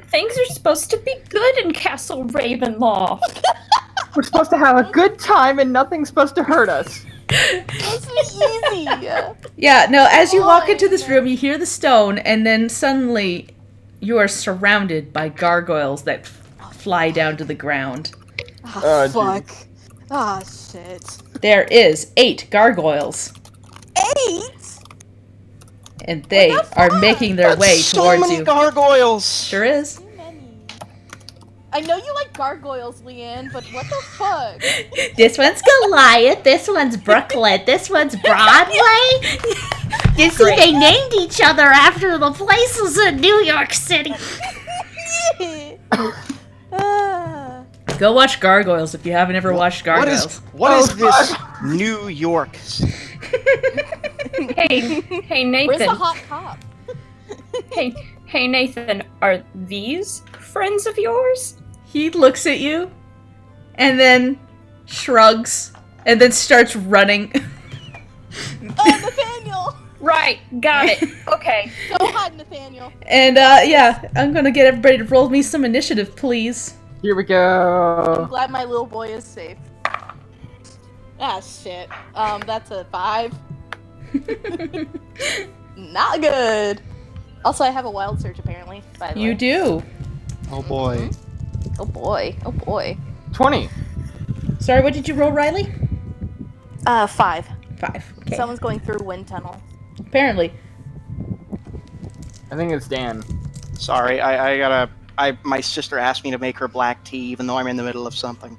Things are supposed to be good in Castle Ravenloft. We're supposed to have a good time and nothing's supposed to hurt us. This is easy. Yeah, no, as you walk into this Fine. room, you hear the stone, and then suddenly you are surrounded by gargoyles that fly down to the ground. Oh, fuck. Ah, shit. There is 8 gargoyles, 8? and they What the are fuck? making their That's way so towards many you. gargoyles. Sure is. Too many. I know you like gargoyles, Leanne, but what the fuck? This one's Goliath, this one's Brooklyn, this one's Broadway. You see, they named each other after the places in New York City. Ah. Go watch Gargoyles if you haven't ever watched Gargoyles. What is this New York? Hey Where's the Nathan. hot cop? Hey Nathan, are these friends of yours? He looks at you, and then shrugs, and then starts running. Nathaniel! Right, got it. Okay. Go hide, Nathaniel. And, yeah, I'm gonna get everybody to roll me some initiative, please. Here we I'm go. glad my little boy is safe. Ah, shit. That's a 5. Not good. Also, I have a wild search, apparently, by the way. You do. Oh boy. Oh boy. Oh boy. 20. Sorry, what did you roll, Riley? 5. 5. Okay. Someone's going through wind tunnel. Apparently. I think it's Dan. Sorry, my sister asked me to make her black tea even though I'm in the middle of something.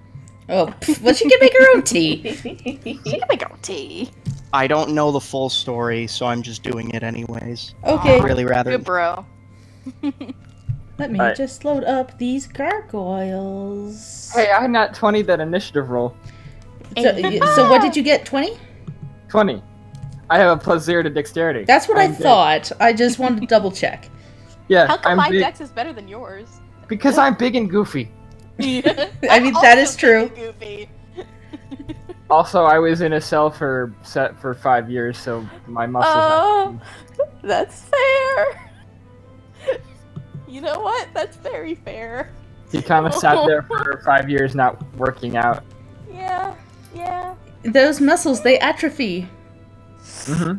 Oh, well, she can make her own tea. She can make her own tea. I don't know the full story, so I'm just doing it anyways. Okay, I'd really rather. Good bro. let me Alright. just load up these gargoyles. Hey, I not 20 that initiative roll. So what did you get, 20? 20. I have a +0 to dexterity. That's what I I'm big. thought. I just wanted to double check. Yeah, How come I'm my big dex is better than yours? because I'm big and goofy. I mean, that is true. Goofy. Also, I was in a cell for 5 years, so my muscles. Oh, that's fair. You know what? That's very fair. He kind of sat there for 5 years not working out. Yeah, yeah. Those muscles, they atrophy. hmm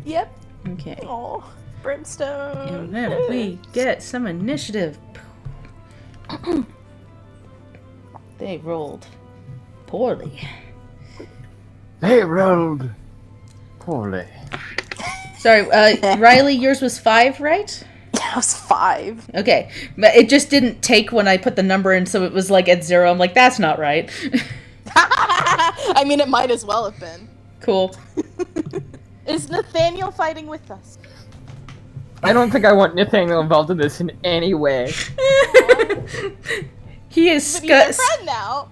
Yep. Okay. Oh, brimstone. And then we get some initiative. They rolled poorly. They rolled poorly. Sorry, Riley, yours was 5, right? That was 5. Okay, but it just didn't take when I put the number in, so it was like at 0. I'm like, that's not right. I mean, it might as well have been. Cool. Is Nathaniel fighting with us? I don't think I want Nathaniel involved in this in any way. He is But he's our friend now.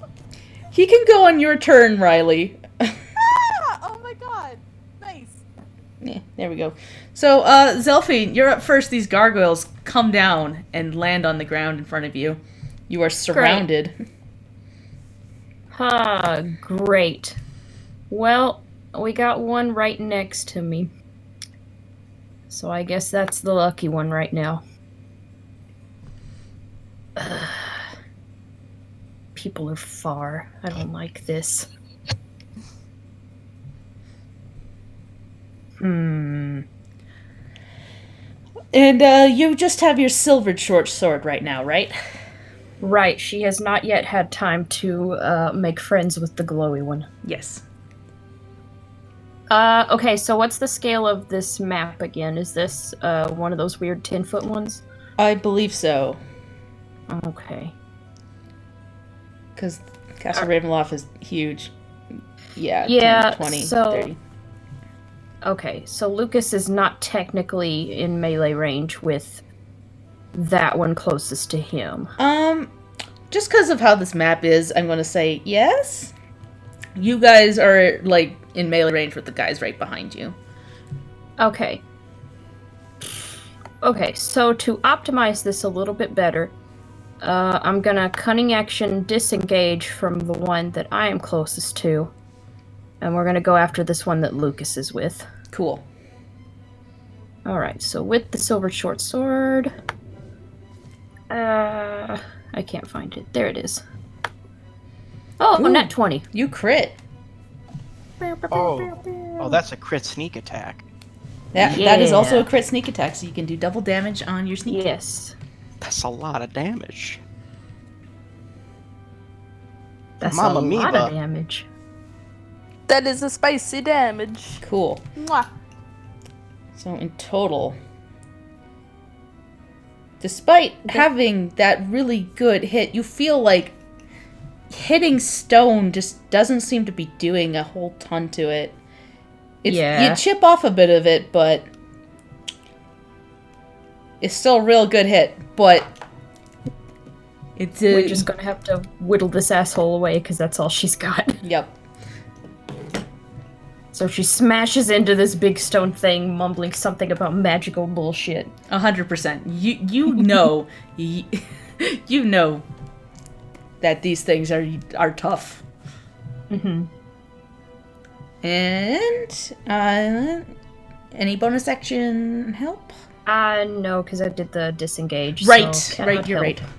He can go on your turn, Riley. Oh my god. Nice. Yeah, there we go. So, Zelphine, you're up first. These gargoyles come down and land on the ground in front of you. You are surrounded. Great. Well, we got one right next to me. So I guess that's the lucky one right now. People are far. I don't like this. And you just have your silvered short sword right now, right? Right, she has not yet had time to make friends with the glowy one. Yes. Okay, so what's the scale of this map again? Is this one of those weird 10-foot ones? I believe so. Okay. Because Castle Ravenloft is huge. Yeah, yeah 10, 20, so, 30. Okay, so Lucas is not technically in melee range with that one closest to him. Just because of how this map is, I'm going to say yes. You guys are, like, in melee range with the guys right behind you. Okay. Okay, so to optimize this a little bit better, I'm gonna cunning action disengage from the one that I am closest to. And we're gonna go after this one that Lucas is with. Cool. Alright, so with the silver short sword... I can't find it. There it is. Oh, Ooh, nat 20. You crit. Oh, that's a crit sneak attack. That is also Yeah. a crit sneak attack, so you can do double damage on your sneak. Yes. That's a lot of damage. That's Mamma a lot of Mia. damage. That is a spicy damage. Cool. Mwah. So in total, despite having that really good hit, you feel like hitting stone just doesn't seem to be doing a whole ton to it. Yeah. You chip off a bit of it, but it's still a real good hit. But it's We're just gonna have to whittle this asshole away because that's all she's got. Yep. So she smashes into this big stone thing, mumbling something about magical bullshit. 100%. You know you know that these things are tough. Mm-hmm. And any bonus action help? No, because I did the disengage. Right, so right, cannot you're help. right.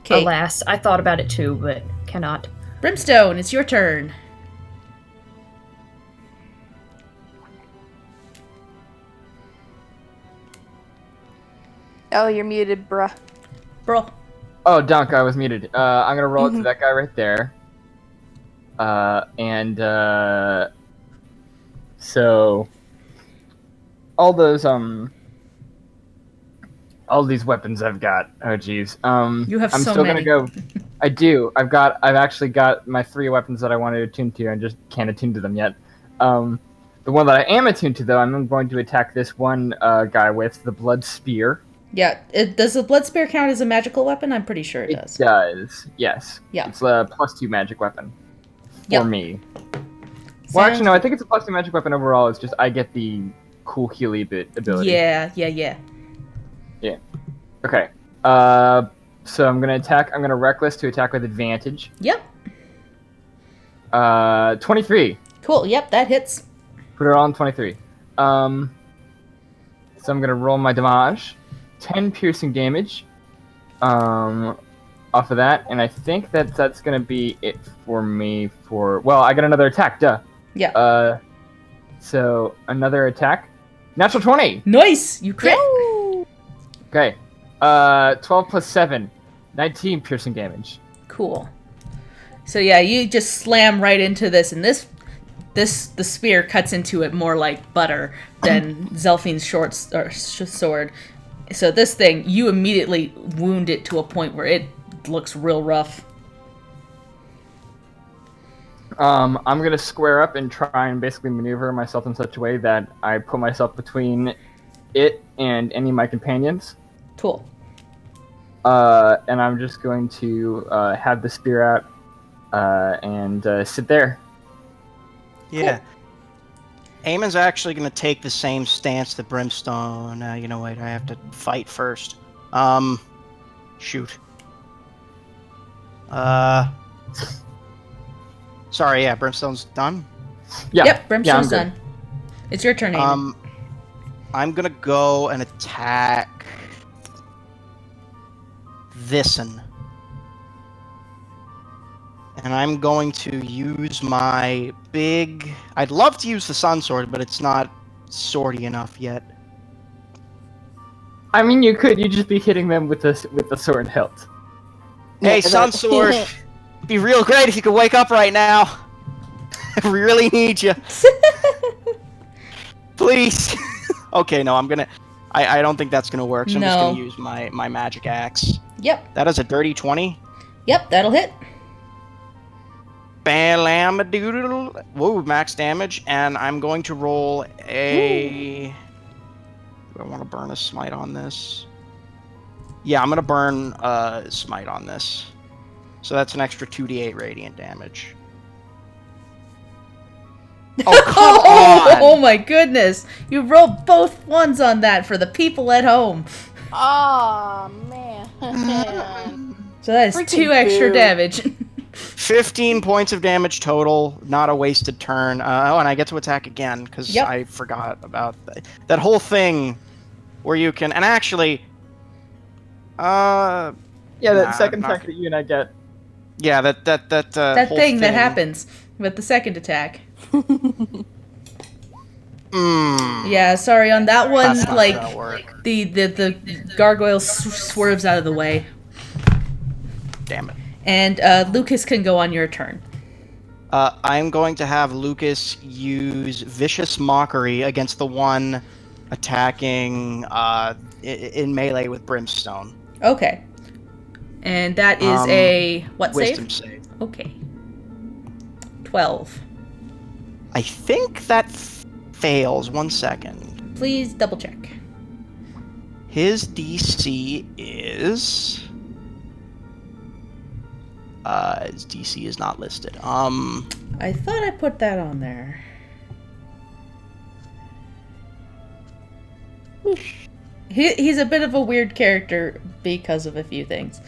Okay, Alas, I thought about it too, but cannot. Brimstone, it's your turn. Oh, you're muted, bruh. Bro. Oh, Dunk, I was muted. I'm gonna roll it to that guy right there. So all those all these weapons I've got. Oh geez. You have I'm so still many. gonna go. I do. I've actually got my 3 weapons that I wanted to attune to. I just can't attune to them yet. The one that I am attuned to, though, I'm going to attack this one guy with the blood spear. Yeah, does the blood spear count as a magical weapon? I'm pretty sure it does. It does. Yes. Yeah. It's a +2 magic weapon for Yep. me. Well, actually, no. I think it's a +2 magic weapon overall. It's just I get the cool Healy ability. Yeah. Okay. So I'm gonna attack. I'm gonna reckless to attack with advantage. Yep. 23. Cool. Yep, that hits. Put it on 23. So I'm gonna roll my damage. 10 piercing damage. Off of that, and I think that's gonna be it for me. Well, I got another attack. Duh. Yeah. So another attack. Natural 20. Nice. You crit. Okay. 12 plus 7. 19 piercing damage. Cool. So yeah, you just slam right into this, and the spear cuts into it more like butter than Zelphine's sword. So this thing, you immediately wound it to a point where it looks real rough. I'm gonna square up and try and basically maneuver myself in such a way that I put myself between it and any of my companions. Cool. And I'm just going to have the spear out and sit there. Yeah. Eamon's actually going to take the same stance that Brimstone. You know what? I have to fight first. Shoot. Sorry, yeah, Brimstone's done. Yeah. Yep, Brimstone's I'm good. done. It's your turn, Eamon. I'm gonna go and attack this'n. And I'm going to use my big... I'd love to use the Sun Sword, but it's not swordy enough yet. I mean, you could. You'd just be hitting them with the sword hilt. Hey, Sun Sword! It'd be real great if you could wake up right now. I really need you. Please. Okay, no, I'm gonna... I don't think that's gonna work, so I'm just No. gonna use my magic axe. Yep. That is a dirty 20. Yep, that'll hit. Bam-lam-a-doodle. Whoa, max damage, and I'm going to roll a... Do I want to burn a smite on this? Yeah, I'm going to burn a smite on this. So that's an extra 2d8 radiant damage. Oh, come on! Oh my goodness! You rolled both ones on that for the people at home. Oh man. So that is Freaking 2 extra boo. damage. 15 points of damage total, not a wasted turn. Oh, and I get to attack again, because Yep. I forgot about that whole thing where you can... And actually... Yeah, that Nah, second not attack that you and I get. Yeah, that that whole thing that happens with the second attack. Yeah, sorry, on that one, That's not like, gonna work. the gargoyle swerves out of the way. Damn it. And Lucas can go on your turn. I'm going to have Lucas use Vicious Mockery against the one attacking in melee with Brimstone. Okay. And that is a what Wisdom save? save. Okay. 12. I think that fails. 1 second. Please double check. His DC is... his DC is not listed. I thought I put that on there. He's a bit of a weird character because of a few things.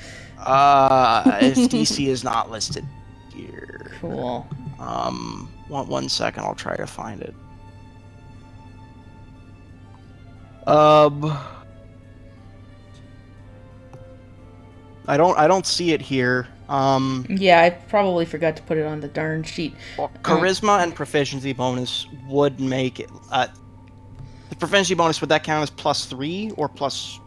His DC is not listed here. Cool. One second, I'll try to find it. I don't see it here. Yeah, I probably forgot to put it on the darn sheet. Well, charisma and proficiency bonus would make it. The proficiency bonus, would that count as +3 or +2?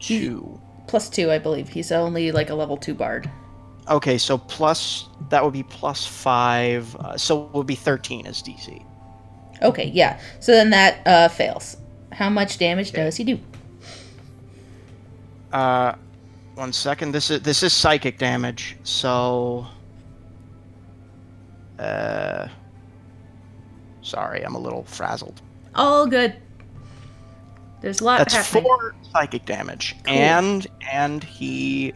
+2, I believe. He's only like a level 2 bard. Okay, so that would be +5. So it would be 13 as DC. Okay, yeah. So then that fails. How much damage does he do? 1 second. This is psychic damage. So, sorry, I'm a little frazzled. All good. There's a lot That's happening. 4 psychic damage, Cool. and he,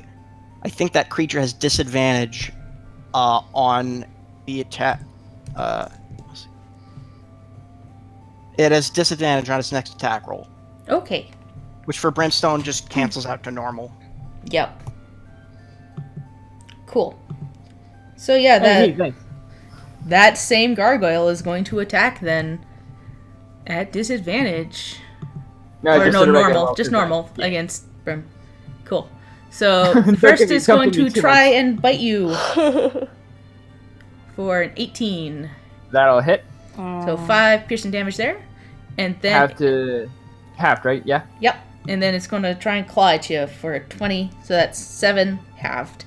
I think that creature has disadvantage on the attack. Let's see. It has disadvantage on its next attack roll, Okay. which for Brimstone just cancels out to normal. Yep. Cool. So yeah, that same gargoyle is going to attack then at disadvantage. Or just no, at a regular normal. roll, Just 'cause normal yeah. against Brim. Cool. So first be is going jumping to me too try much. and bite you for an 18. That'll hit. So 5 piercing damage there. And then Half, right? Yeah. yep. And then it's going to try and claw at you for a 20. So that's 7 halved.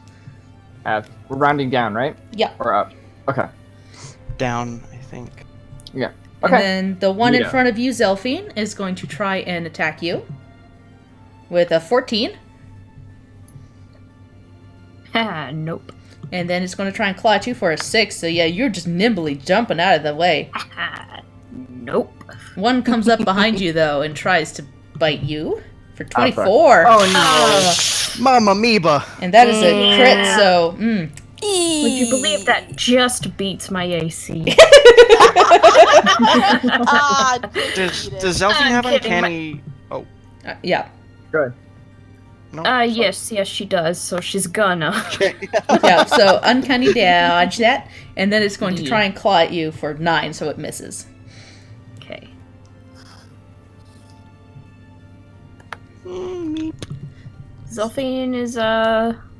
Half. We're rounding down, right? Yep. Or up. Okay. Down, I think. Yeah. And Okay. then the one in Neato. front of you, Zelphine, is going to try and attack you with a 14. Ah, Nope. And then it's going to try and claw at you for a 6. So yeah, you're just nimbly jumping out of the way. Nope. One comes up behind you though and tries to bite you for 24. Oh no! Mama Amoeba! And that is a crit, so Would you believe that just beats my AC? Does Zelfie have uncanny? Oh, yeah. Good. no. Yes, she does. So she's gonna. Yeah, so uncanny dodge that, and then it's going to try and claw at you for 9, so it misses. Okay. Zelfine is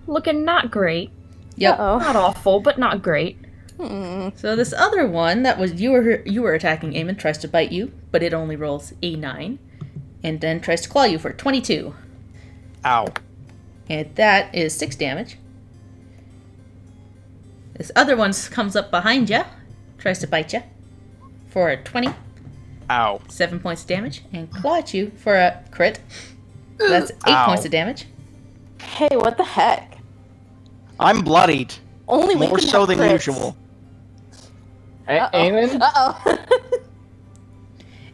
looking not great. Yep. Not awful, but not great. So this other one that was you were attacking Eamon tries to bite you, but it only rolls a 9, and then tries to claw you for 22. Ow. And that is 6 damage. This other one comes up behind you, tries to bite you for a 20. Ow. 7 points of damage, and claw at you for a crit. That's 8 Ow. points of damage. Hey, what the heck? I'm bloodied. Only we More can so have than crits. usual. Aemon? Uh-oh.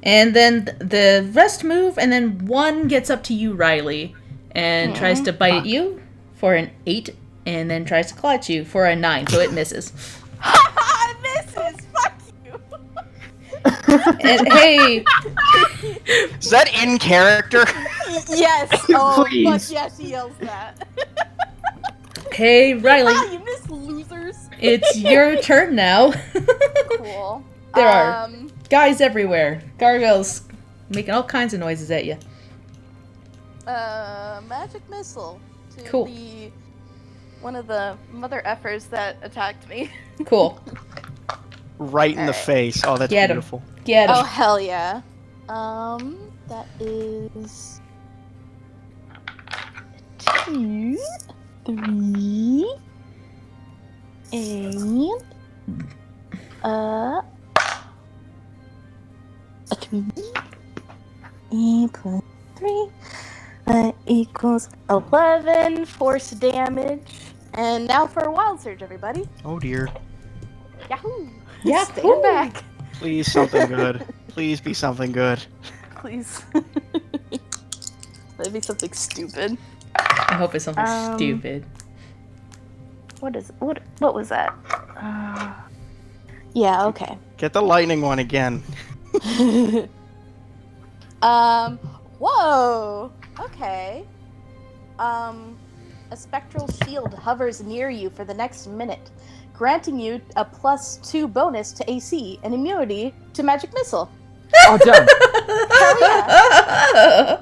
And then the rest move, and then one gets up to you, Riley, and tries to bite at you for an 8, and then tries to claw at you for a 9, so it misses. It misses! Fuck you! And hey, Is that in character? Yes! Oh, Please. fuck yes, he yells that. hey, Riley, Ah, you miss losers! it's your turn now. Cool. There are guys everywhere. Gargoyles making all kinds of noises at you. Magic missile to Cool. one of the mother effers that attacked me. Cool. Right in the face. Oh, that's Get 'em. beautiful. Get Oh him. hell yeah. That is 2, 3, and a 3, and plus 3, equals 11 force damage. And now for a wild surge, everybody. Oh dear. Yahoo! Yahoo! Stand back, Please something good. Please be something good. please. That'd be something stupid. I hope it's something Um, stupid. What was that? Yeah, okay. Get the lightning one again. Whoa! Okay. A spectral shield hovers near you for the next minute, granting you a +2 bonus to AC and immunity to magic missile. Oh, done. Hell yeah!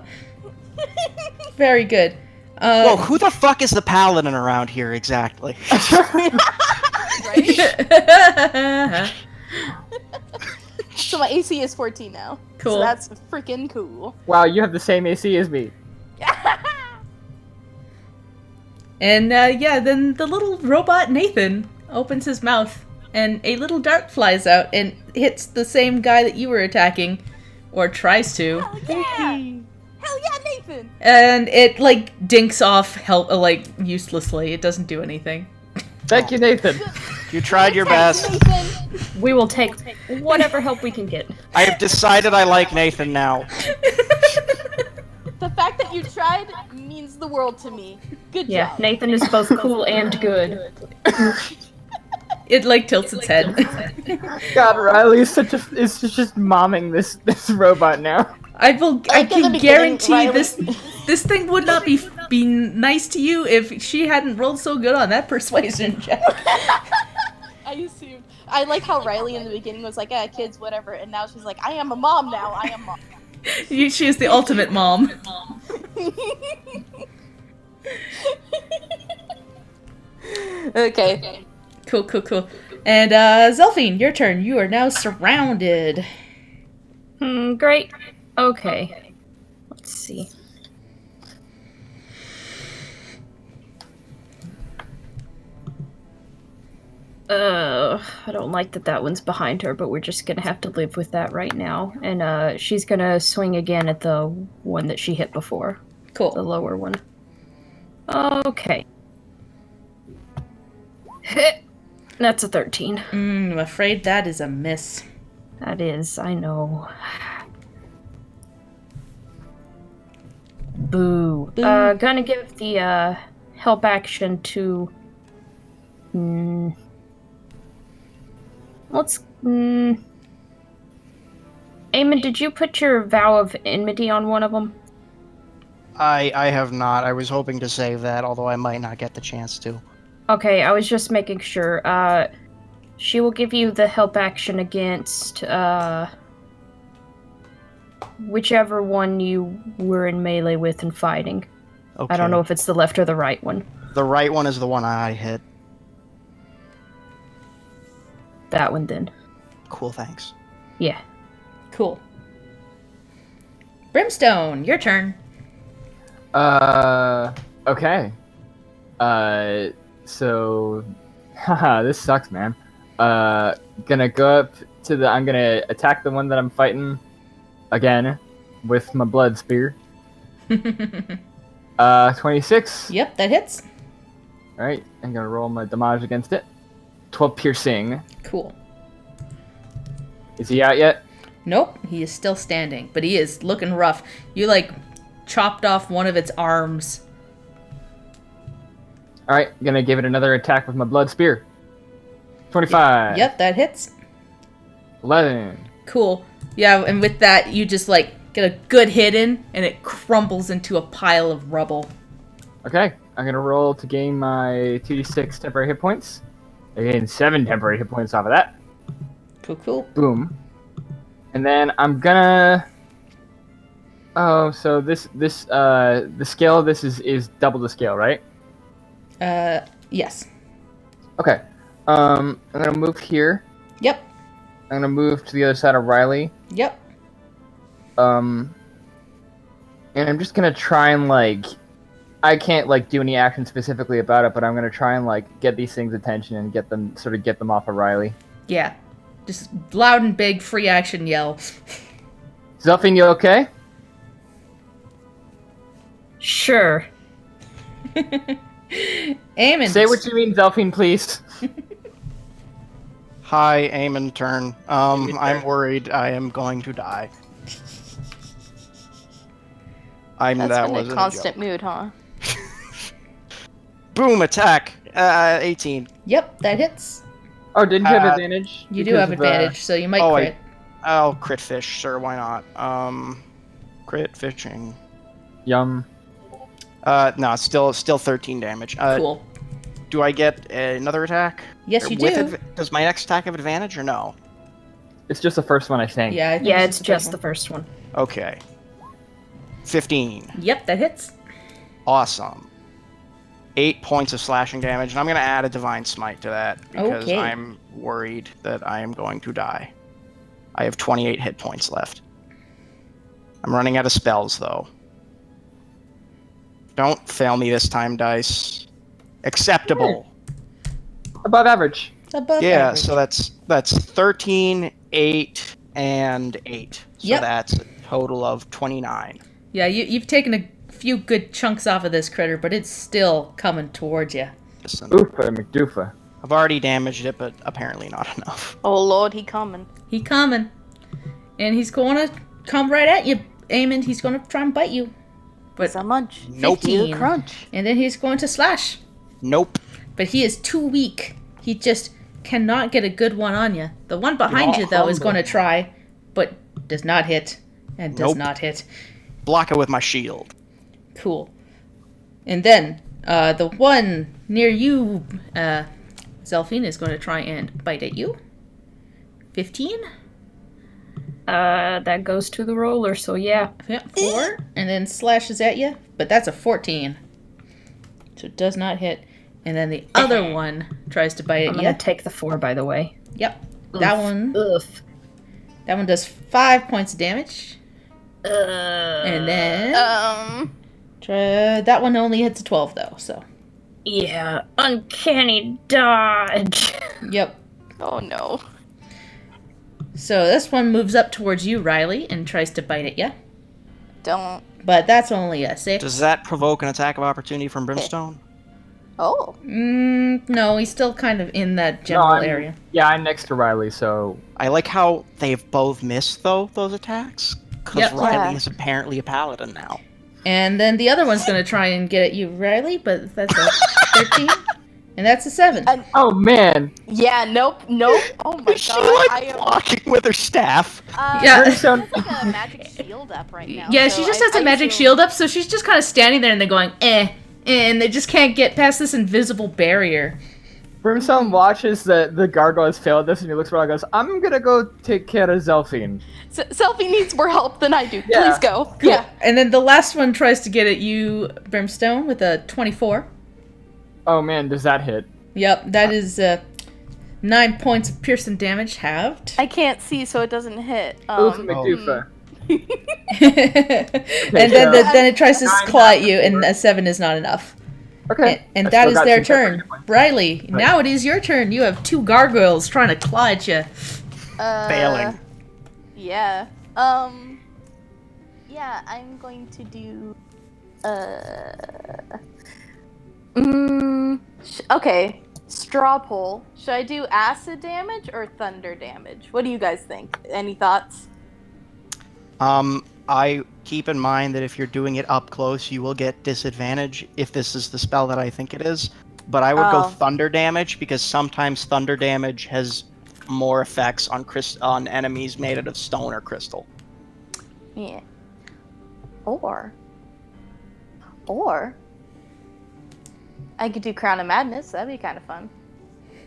Very good. Whoa, who the fuck is the paladin around here exactly? Right? So my AC is 14 now. Cool. So that's freaking cool. Wow, you have the same AC as me. And yeah, then the little robot Nathan opens his mouth, and a little dart flies out and hits the same guy that you were attacking, or tries to. Hell yeah! Hell yeah, Nathan! And it like dinks off uselessly. It doesn't do anything. Thank you, Nathan. You tried your Thanks, best. Nathan. We will take whatever help we can get. I have decided I like Nathan now. The fact that you tried means the world to me. Good Yeah, job. Nathan is both cool and good. It like tilts its head. God, Riley is just momming this robot now. I Like in the can beginning, guarantee Riley- this thing would not be nice to you if she hadn't rolled so good on that persuasion check. I assumed. I like how Riley in the beginning was like, kids, whatever, and now she's like, I am a mom now. I am mom. She is the ultimate mom. Okay. Cool. And Zelfine, your turn. You are now surrounded. Great. Okay. Let's see. I don't like that one's behind her, but we're just gonna have to live with that right now. And she's gonna swing again at the one that she hit before, the Cool. lower one. Okay. That's a 13. I'm afraid that is a miss. That is, I know. Boo. Boo. Gonna give the help action to. Let's. Eamon, did you put your vow of enmity on one of them? I have not. I was hoping to save that, although I might not get the chance to. Okay, I was just making sure. She will give you the help action against whichever one you were in melee with and fighting. Okay. I don't know if it's the left or the right one. The right one is the one I hit. That one then. Cool, thanks. Yeah. Cool. Brimstone, your turn. Okay. So, haha, this sucks, man. Gonna go up to I'm gonna attack the one that I'm fighting again with my blood spear. 26. Yep, that hits. Alright, I'm gonna roll my damage against it. 12 piercing. Cool. Is he out yet? Nope, he is still standing, but he is looking rough. You, like, chopped off one of its arms. Alright, gonna give it another attack with my blood spear. 25. Yep, that hits. 11. Cool. Yeah, and with that, you just, like, get a good hit in, and it crumbles into a pile of rubble. Okay, I'm gonna roll to gain my 2d6 temporary hit points. I gain 7 temporary hit points off of that. Cool. Boom. And then I'm gonna. Oh, so the scale of this is double the scale, right? Yes. Okay. I'm gonna move here. Yep. I'm gonna move to the other side of Riley. Yep. And I'm just gonna try and I can't do any action specifically about it, but I'm gonna try and get these things' attention and get them off of Riley. Yeah. Just loud and big, free action yell. Zelfine, you okay? Sure. Aemon. Say what you mean, Zelfine, please. Hi, Eamon turn. I'm turn. worried I am going to die. That's that been wasn't a a constant joke. mood, huh? Boom, attack! 18. Yep, that hits. Oh, didn't you have advantage? You do Because have of, advantage, so you might oh, crit. I'll crit fish, sure, why not? Crit fishing. Yum. No, still 13 damage. Cool. Do I get another attack? Yes, you do. Does my next attack have advantage or no? It's just the first one, I think. Yeah, I think Yeah, this it's is just the the first one. Okay. 15. first one. Yep, that hits. Awesome. 8 points of slashing damage, and I'm going to add a Divine Smite to that because Okay. I'm worried that I am going to die. I have 28 hit points left. I'm running out of spells, though. Don't fail me this time, dice. Acceptable. Above average. Above Yeah, average. so that's 13, 8, and 8. So Yep. that's a total of 29. Yeah, you've taken a few good chunks off of this critter, but it's still coming towards you. Listen, Oofa McDoofa. I've already damaged it, but apparently not enough. Oh lord, he coming. He coming. And he's going to come right at you, Eamon. He's going to try and bite you. But It's a munch. Nope. 15. Crunch. And then he's going to slash. Nope. But he is too weak. He just cannot get a good one on you. The one behind you, though, is going to try, but does not hit. And does Nope. not hit. Block it with my shield. Cool. And then, the one near you, Zelfine, is going to try and bite at you. 15? That goes to the roller, so yeah. Yep, 4. And then slashes at you, but that's a 14. So it does not hit. And then the other one tries to bite I'm at gonna you. take the 4, by the way. Yep. That Oof. one. Oof. That one does 5 points of damage. And then that one only hits a 12 though. So. Yeah, uncanny dodge. Yep. Oh no. So this one moves up towards you, Riley, and tries to bite at you. Don't. But that's only a 6. Does that provoke an attack of opportunity from Brimstone? Oh. No, he's still kind of in that general area. Yeah, I'm next to Riley, so I like how they've both missed, though, those attacks. Because Yep. Riley Yeah. is apparently a paladin now. And then the other one's going to try and get at you, Riley, but that's a 13. And that's a 7. oh man, Yeah, nope. Oh my Is she, god. like, blocking with her staff? Yeah. She has like a magic shield up right now. Yeah, so she just I- has a I magic assume- shield up, so she's just kind of standing there and they're going, and they just can't get past this invisible barrier. Brimstone watches the gargoyles fail at this, and he looks around and goes, "I'm gonna go take care of Zelphine." Selfie needs more help than I do. Yeah. Please go. Cool. Yeah. And then the last one tries to get at you, Brimstone, with a 24. Oh man, does that hit? Yep, that is 9 points of piercing damage halved. I can't see, so it doesn't hit. Oof, McDoofa. And then then it tries to claw at you, and a 7 is not enough. Okay. And I that still is got their some turn. hit points. Riley, now it is your turn. You have 2 gargoyles trying to claw at you. Failing. Yeah. Yeah, I'm going to do. Okay. Straw poll. Should I do acid damage or thunder damage? What do you guys think? Any thoughts? I keep in mind that if you're doing it up close, you will get disadvantage if this is the spell that I think it is. But I would go Oh. thunder damage because sometimes thunder damage has more effects on enemies made out of stone or crystal. Yeah. Or I could do Crown of Madness. That'd be kind of fun.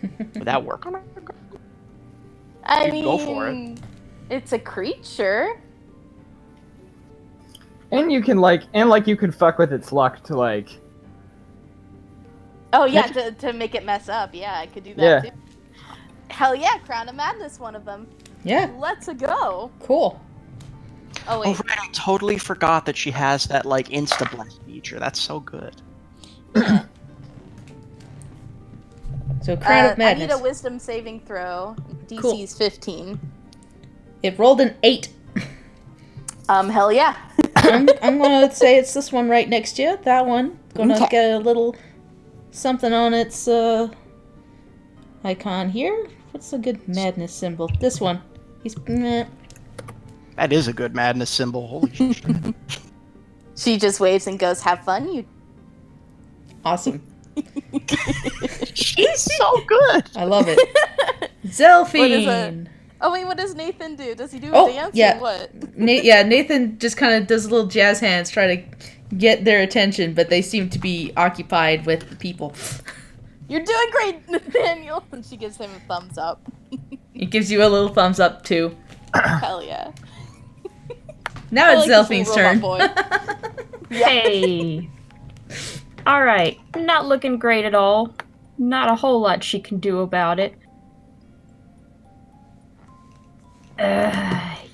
Would that work on it? I You mean, go for it. It's a creature. And you can you can fuck with its luck to like. Oh yeah, to make it mess up. Yeah, I could do that Yeah. too. Hell yeah, Crown of Madness, one of them. Yeah, Let's go. cool. Oh Oh wait, right, I totally forgot that she has that like insta blast feature. That's so good. So Crown of I Madness. need a Wisdom saving throw. DC Cool. is 15. It rolled an 8. Hell yeah. I'm gonna say it's this one right next to you. That one. Gonna Okay. get a little something on its icon here. What's a good madness symbol? This one. He's meh. That is a good madness symbol. Holy shit. She just waves and goes, "Have fun, you." Awesome. She's so good. I love it. Zelphine. Oh wait, what does Nathan do? Does he do a Oh, dance yeah. or what? Nathan just kind of does little jazz hands, try to get their attention, but they seem to be occupied with the people. You're doing great, Nathaniel. And she gives him a thumbs up. He gives you a little thumbs up too. Hell yeah. Now I it's like this Zelphine's little turn. robot Hey. All right. Not looking great at all. Not a whole lot she can do about it.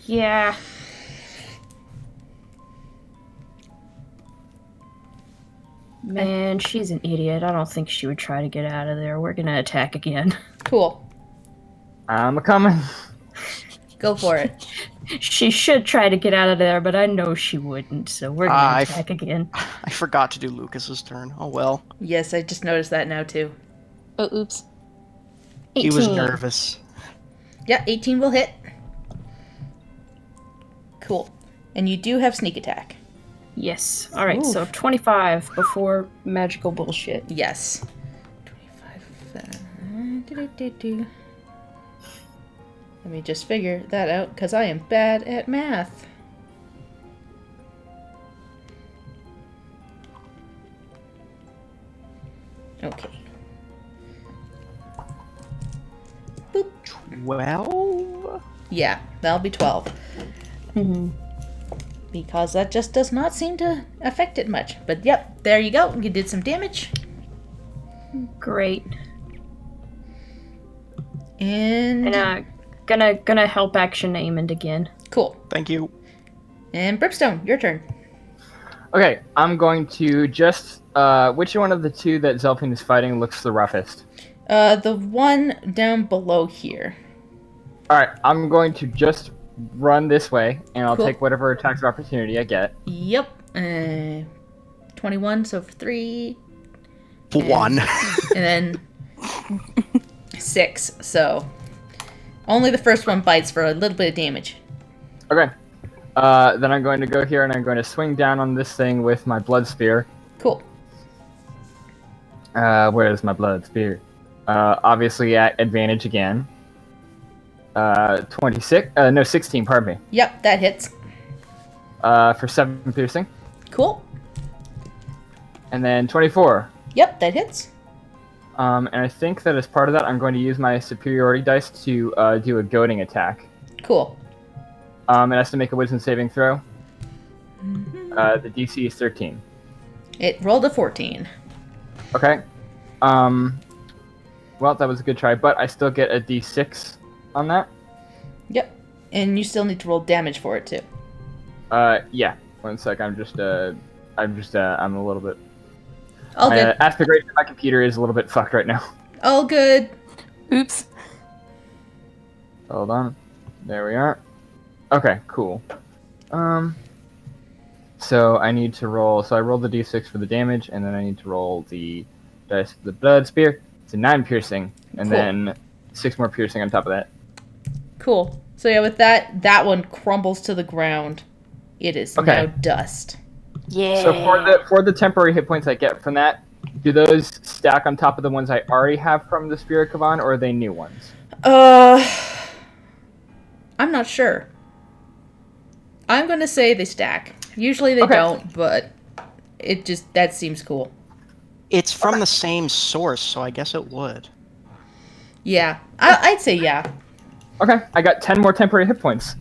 Yeah. Man, she's an idiot. I don't think she would try to get out of there. We're gonna attack again. Cool. I'm a coming. Go for it. She should try to get out of there, but I know she wouldn't, so we're gonna attack again. I forgot to do Lucas's turn. Oh well. Yes, I just noticed that now too. Oh, oops. 18. He was nervous. Yeah, 18 will hit. Cool. And you do have sneak attack. Yes. Alright, Oof. so 25 before magical bullshit. Yes. 25. Let me just figure that out, because I am bad at math. Okay. Boop. 12? Yeah, that'll be 12. Mm-hmm. Because that just does not seem to affect it much. But yep, there you go. You did some damage. Great. And Gonna help action Aemond again. cool. Thank you. And Brimstone, your turn. Okay, I'm going to just which one of the two that Zelphine is fighting looks the roughest? The one down below here. Alright, I'm going to just run this way, and I'll Cool. take whatever attacks of opportunity I get. Yep. 21, so for 3. 1. And then 6. So only the first one bites for a little bit of damage. Okay. Then I'm going to go here and I'm going to swing down on this thing with my blood spear. Cool. Where is my blood spear? Obviously at advantage again. 16, pardon me. Yep, that hits. For 7 piercing. Cool. And then 24. Yep, that hits. And I think that as part of that, I'm going to use my superiority dice to do a goading attack. Cool. It has to make a wisdom saving throw. The DC is 13. It rolled a 14. Okay. Well, that was a good try, but I still get a D6 on that. Yep. And you still need to roll damage for it too. Yeah. 1 sec. I'm a little bit. All good. Aspect ratio of my computer is a little bit fucked right now. All good. Oops. Hold on. There we are. Okay, cool. So I need to roll. So I rolled the d6 for the damage, and then I need to roll the dice for the blood spear. It's a 9 piercing, and Cool. then 6 more piercing on top of that. Cool. So yeah, with that one crumbles to the ground. It is Okay. now dust. Yeah. So for the temporary hit points I get from that, do those stack on top of the ones I already have from the Spirit Kavan, or are they new ones? I'm not sure. I'm gonna say they stack. Usually they Okay. don't, but that seems cool. It's from the same source, so I guess it would. Yeah, I'd say yeah. Okay, I got 10 more temporary hit points.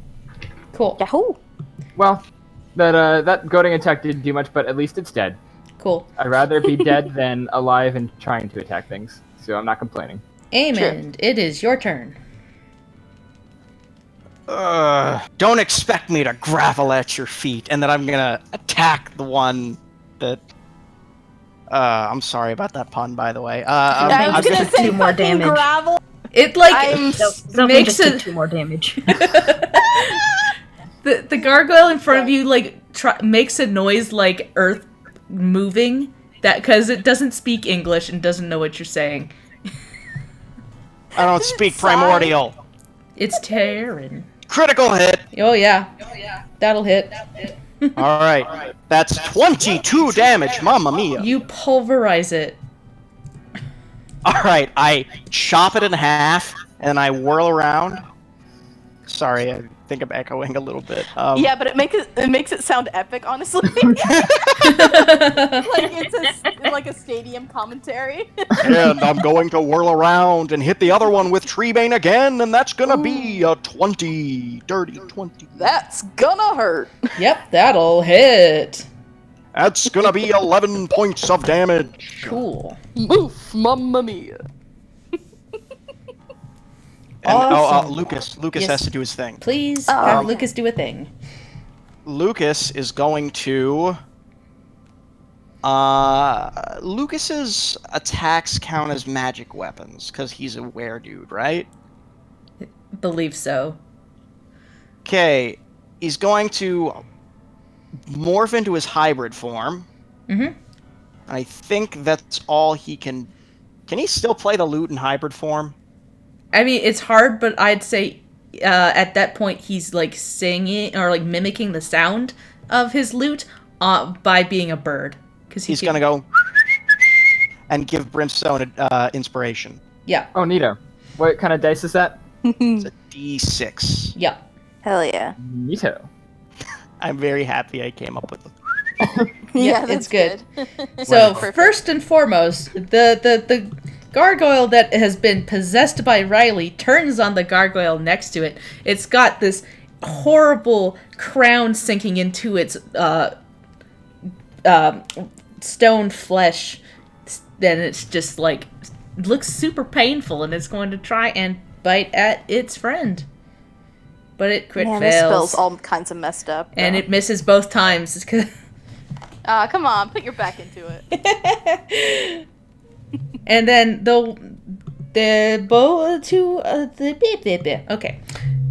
Cool. Yahoo! Well, that goading attack didn't do much, but at least it's dead. Cool. I'd rather be dead than alive and trying to attack things, so I'm not complaining. Amen. It is your turn. Don't expect me to gravel at your feet, and then I'm gonna attack the one that. I'm sorry about that pun, by the way. I was gonna say 2 more fucking damage. gravel. It like I'm Something makes just did it 2 more damage. the gargoyle in front of you like makes a noise like earth moving that because it doesn't speak English and doesn't know what you're saying. I don't speak Sorry. primordial. It's Terran. Critical hit. Oh yeah. That'll hit. All right, that's 22 damage. Mamma mia. You pulverize it. All right, I chop it in half and I whirl around. Sorry, I think I'm echoing a little bit. Yeah, but it makes it sound epic, honestly. like it's like a stadium commentary. And I'm going to whirl around and hit the other one with Treebane again, and that's gonna be a 20. Dirty 20. That's gonna hurt. Yep, that'll hit. That's gonna be 11 points of damage. Cool. Oof, mamma mia. And Awesome. Lucas Yes. has to do his thing. Please Oh, have okay. Lucas do a thing. Lucas is going to. Lucas's attacks count as magic weapons because he's a were-dude, right? Believe so. Okay, he's going to morph into his hybrid form. Mm-hmm. I think that's all he can. Can he still play the lute in hybrid form? I mean, it's hard, but I'd say at that point he's like singing or like mimicking the sound of his lute by being a bird. Because He's gonna go and give Brimstone inspiration. Yeah. Oh, neato. What kind of dice is that? It's a D6. Yeah. Hell yeah. Neato. I'm very happy I came up with them. Yeah, that's it's good. So first and foremost, the gargoyle that has been possessed by Riley turns on the gargoyle next to it. It's got this horrible crown sinking into its stone flesh. Then it's just like looks super painful, and it's going to try and bite at its friend. But it crit Man, this fails, spell's all kinds of messed up. and it misses both times. Come on, put your back into it. And then okay,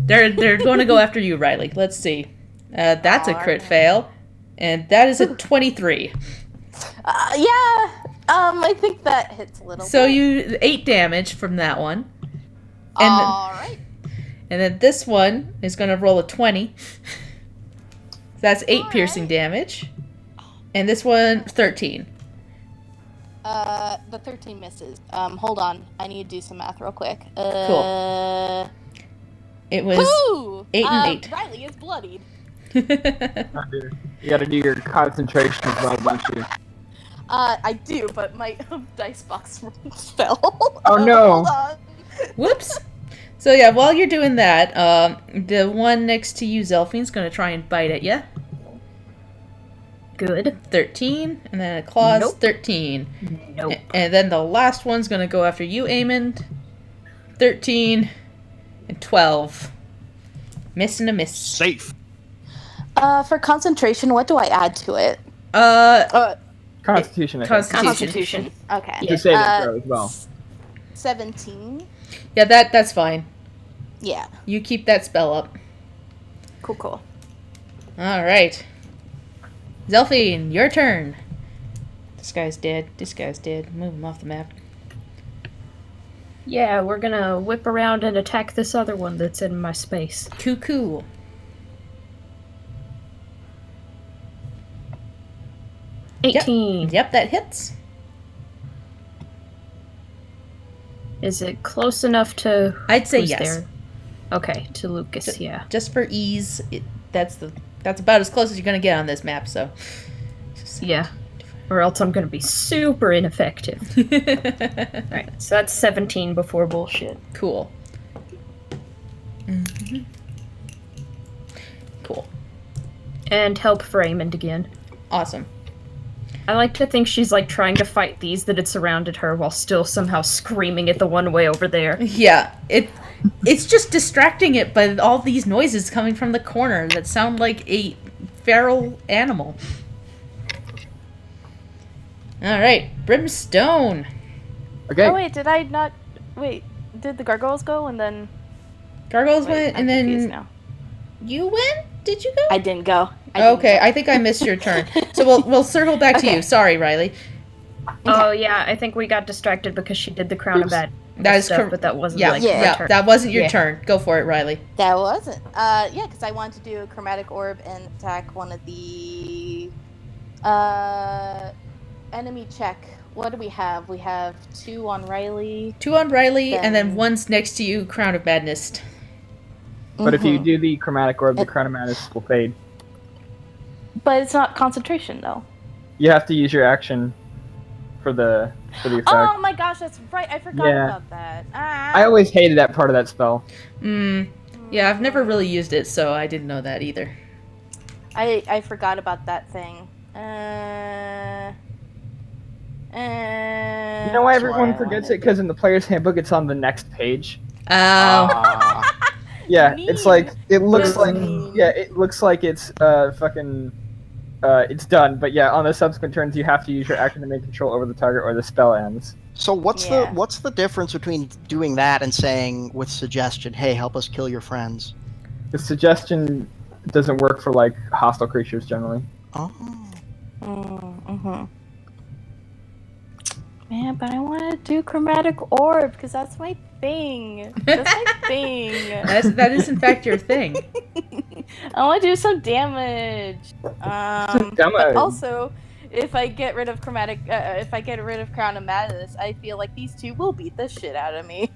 they're going to go after you, Riley. Let's see. That's a crit fail, and that is a 23. Yeah, I think that hits a little So bit. you 8 damage from that one. Alright. And then this one is going to roll a 20. That's 8 piercing damage. And this one, 13. The 13 misses. Hold on. I need to do some math real quick. Cool. It was Pooh! 8 and 8. Riley is bloodied. You gotta do your concentration as well, don't you? I do, but my dice box fell. Oh, no. Hold on. Whoops. So yeah, while you're doing that, the one next to you, Zelfine's going to try and bite at you. Good. 13, and then a claws, Nope. 13. Nope. And then the last one's going to go after you, Eamon. 13 and 12. Miss and a miss. Safe. For concentration, what do I add to it? Constitution, I think. Constitution. Okay. It's a saving throw as well. 17. Yeah, that's fine. Yeah. You keep that spell up. Cool. Alright. Zelfine, your turn. This guy's dead. Move him off the map. Yeah, we're gonna whip around and attack this other one that's in my space. Cool. 18. Yep, that hits. Is it close enough to? I'd say who's yes. there? Okay, to Lucas. Yeah. Just for ease, that's about as close as you're gonna get on this map. So. Yeah. Or else I'm gonna be super ineffective. Alright, so that's 17 before bullshit. Cool. Mm-hmm. Cool. And help for Raymond again. Awesome. I like to think she's like trying to fight these that had surrounded her while still somehow screaming at the one way over there. Yeah, it's just distracting it by all these noises coming from the corner that sound like a feral animal. Alright, Brimstone. Okay. Oh wait, did I not? Wait, did the gargoyles go and then? Gargoyles Wait, went, I'm and confused then now. you went? Did you go? I didn't go. I didn't Okay, go. I think I missed your turn. So we'll circle back to Okay. you. Sorry, Riley. Oh yeah, I think we got distracted because she did the crown of bad That is stuff, correct. but that wasn't Yeah, like Yeah. her turn. that wasn't your Yeah. turn. Go for it, Riley. That wasn't. Yeah, because I wanted to do a chromatic orb and attack one of the enemy check. What do we have? We have 2 on Riley. 2 on Riley, and then Then- 1's next to you, Crown of Madness. But if you Mhm. do the chromatic orb, the crown of madness will fade. But it's not concentration though. You have to use your action for the effect. Oh my gosh, that's right. I forgot Yeah. about that. I always hated that part of that spell. Yeah, I've never really used it, so I didn't know that either. I forgot about that thing. You know why everyone why I forgets wanted it? Because in the player's handbook, it's on the next page. Oh. Yeah, Mean. it's like it looks That's like mean. it looks like it's fucking it's done. But yeah, on the subsequent turns, you have to use your action to make control over the target, or the spell ends. So what's Yeah. the difference between doing that and saying with suggestion, "Hey, help us kill your friends"? The suggestion doesn't work for like hostile creatures generally. Oh. Mm-hmm. Man, but I want to do chromatic orb because that's my thing. That's my thing. That is in fact your thing. I want to do some damage. But Damage. also, if I get rid of if I get rid of Crown of Madness, I feel like these 2 will beat the shit out of me.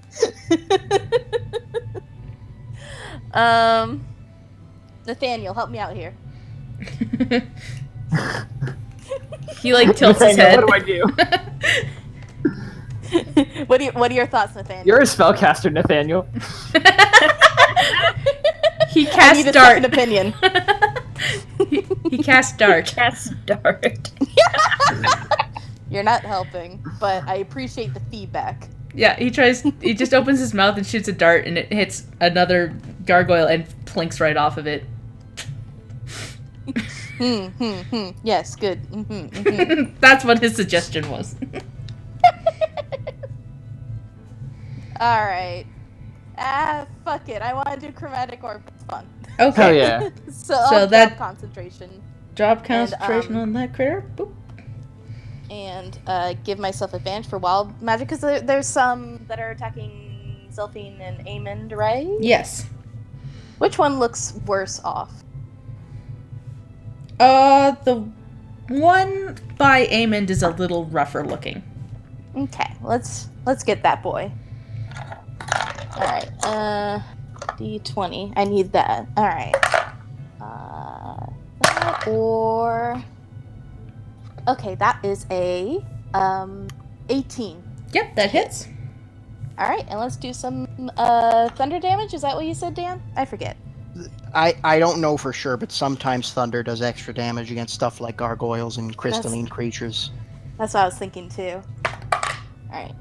Nathaniel, help me out here. He like tilts his head. What do I do? What are your thoughts, Nathaniel? You're a spellcaster, Nathaniel. He I casts need a dart. second opinion. He casts dart. Cast dart. You're not helping, but I appreciate the feedback. Yeah, he just opens his mouth and shoots a dart, and it hits another gargoyle and plinks right off of it. Yes, good. Mm-hmm. That's what his suggestion was. All right. Fuck it. I want to do chromatic orb. It's fun. Okay. Hell yeah. So I'll that- drop concentration. Drop concentration And, on that critter. Boop. and give myself advantage for wild magic because there's some that are attacking Zelphine and Amond, right? Yes. Which one looks worse off? The one by Amond is a little rougher looking. Okay, let's get that boy. All right, D20. I need that. All right. That or okay, that is a 18. Yep, that hits. All right, and let's do some thunder damage. Is that what you said, Dan? I forget. I don't know for sure, but sometimes thunder does extra damage against stuff like gargoyles and crystalline creatures. That's what I was thinking too. All right,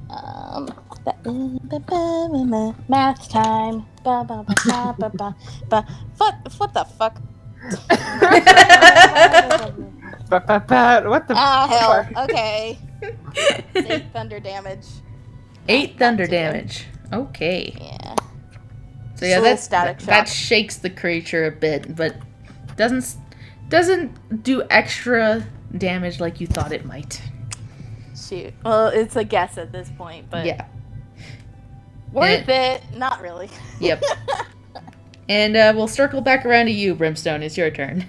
math time. What the fuck? What the Hell. fuck? Okay. 8 thunder damage. 8 thunder damage. Okay. Yeah. So yeah, Little static that shock. shakes the creature a bit, but doesn't do extra damage like you thought it might. Shoot. Well, it's a guess at this point, but Yeah. worth it. Not really. Yep. And we'll circle back around to you, Brimstone. It's your turn.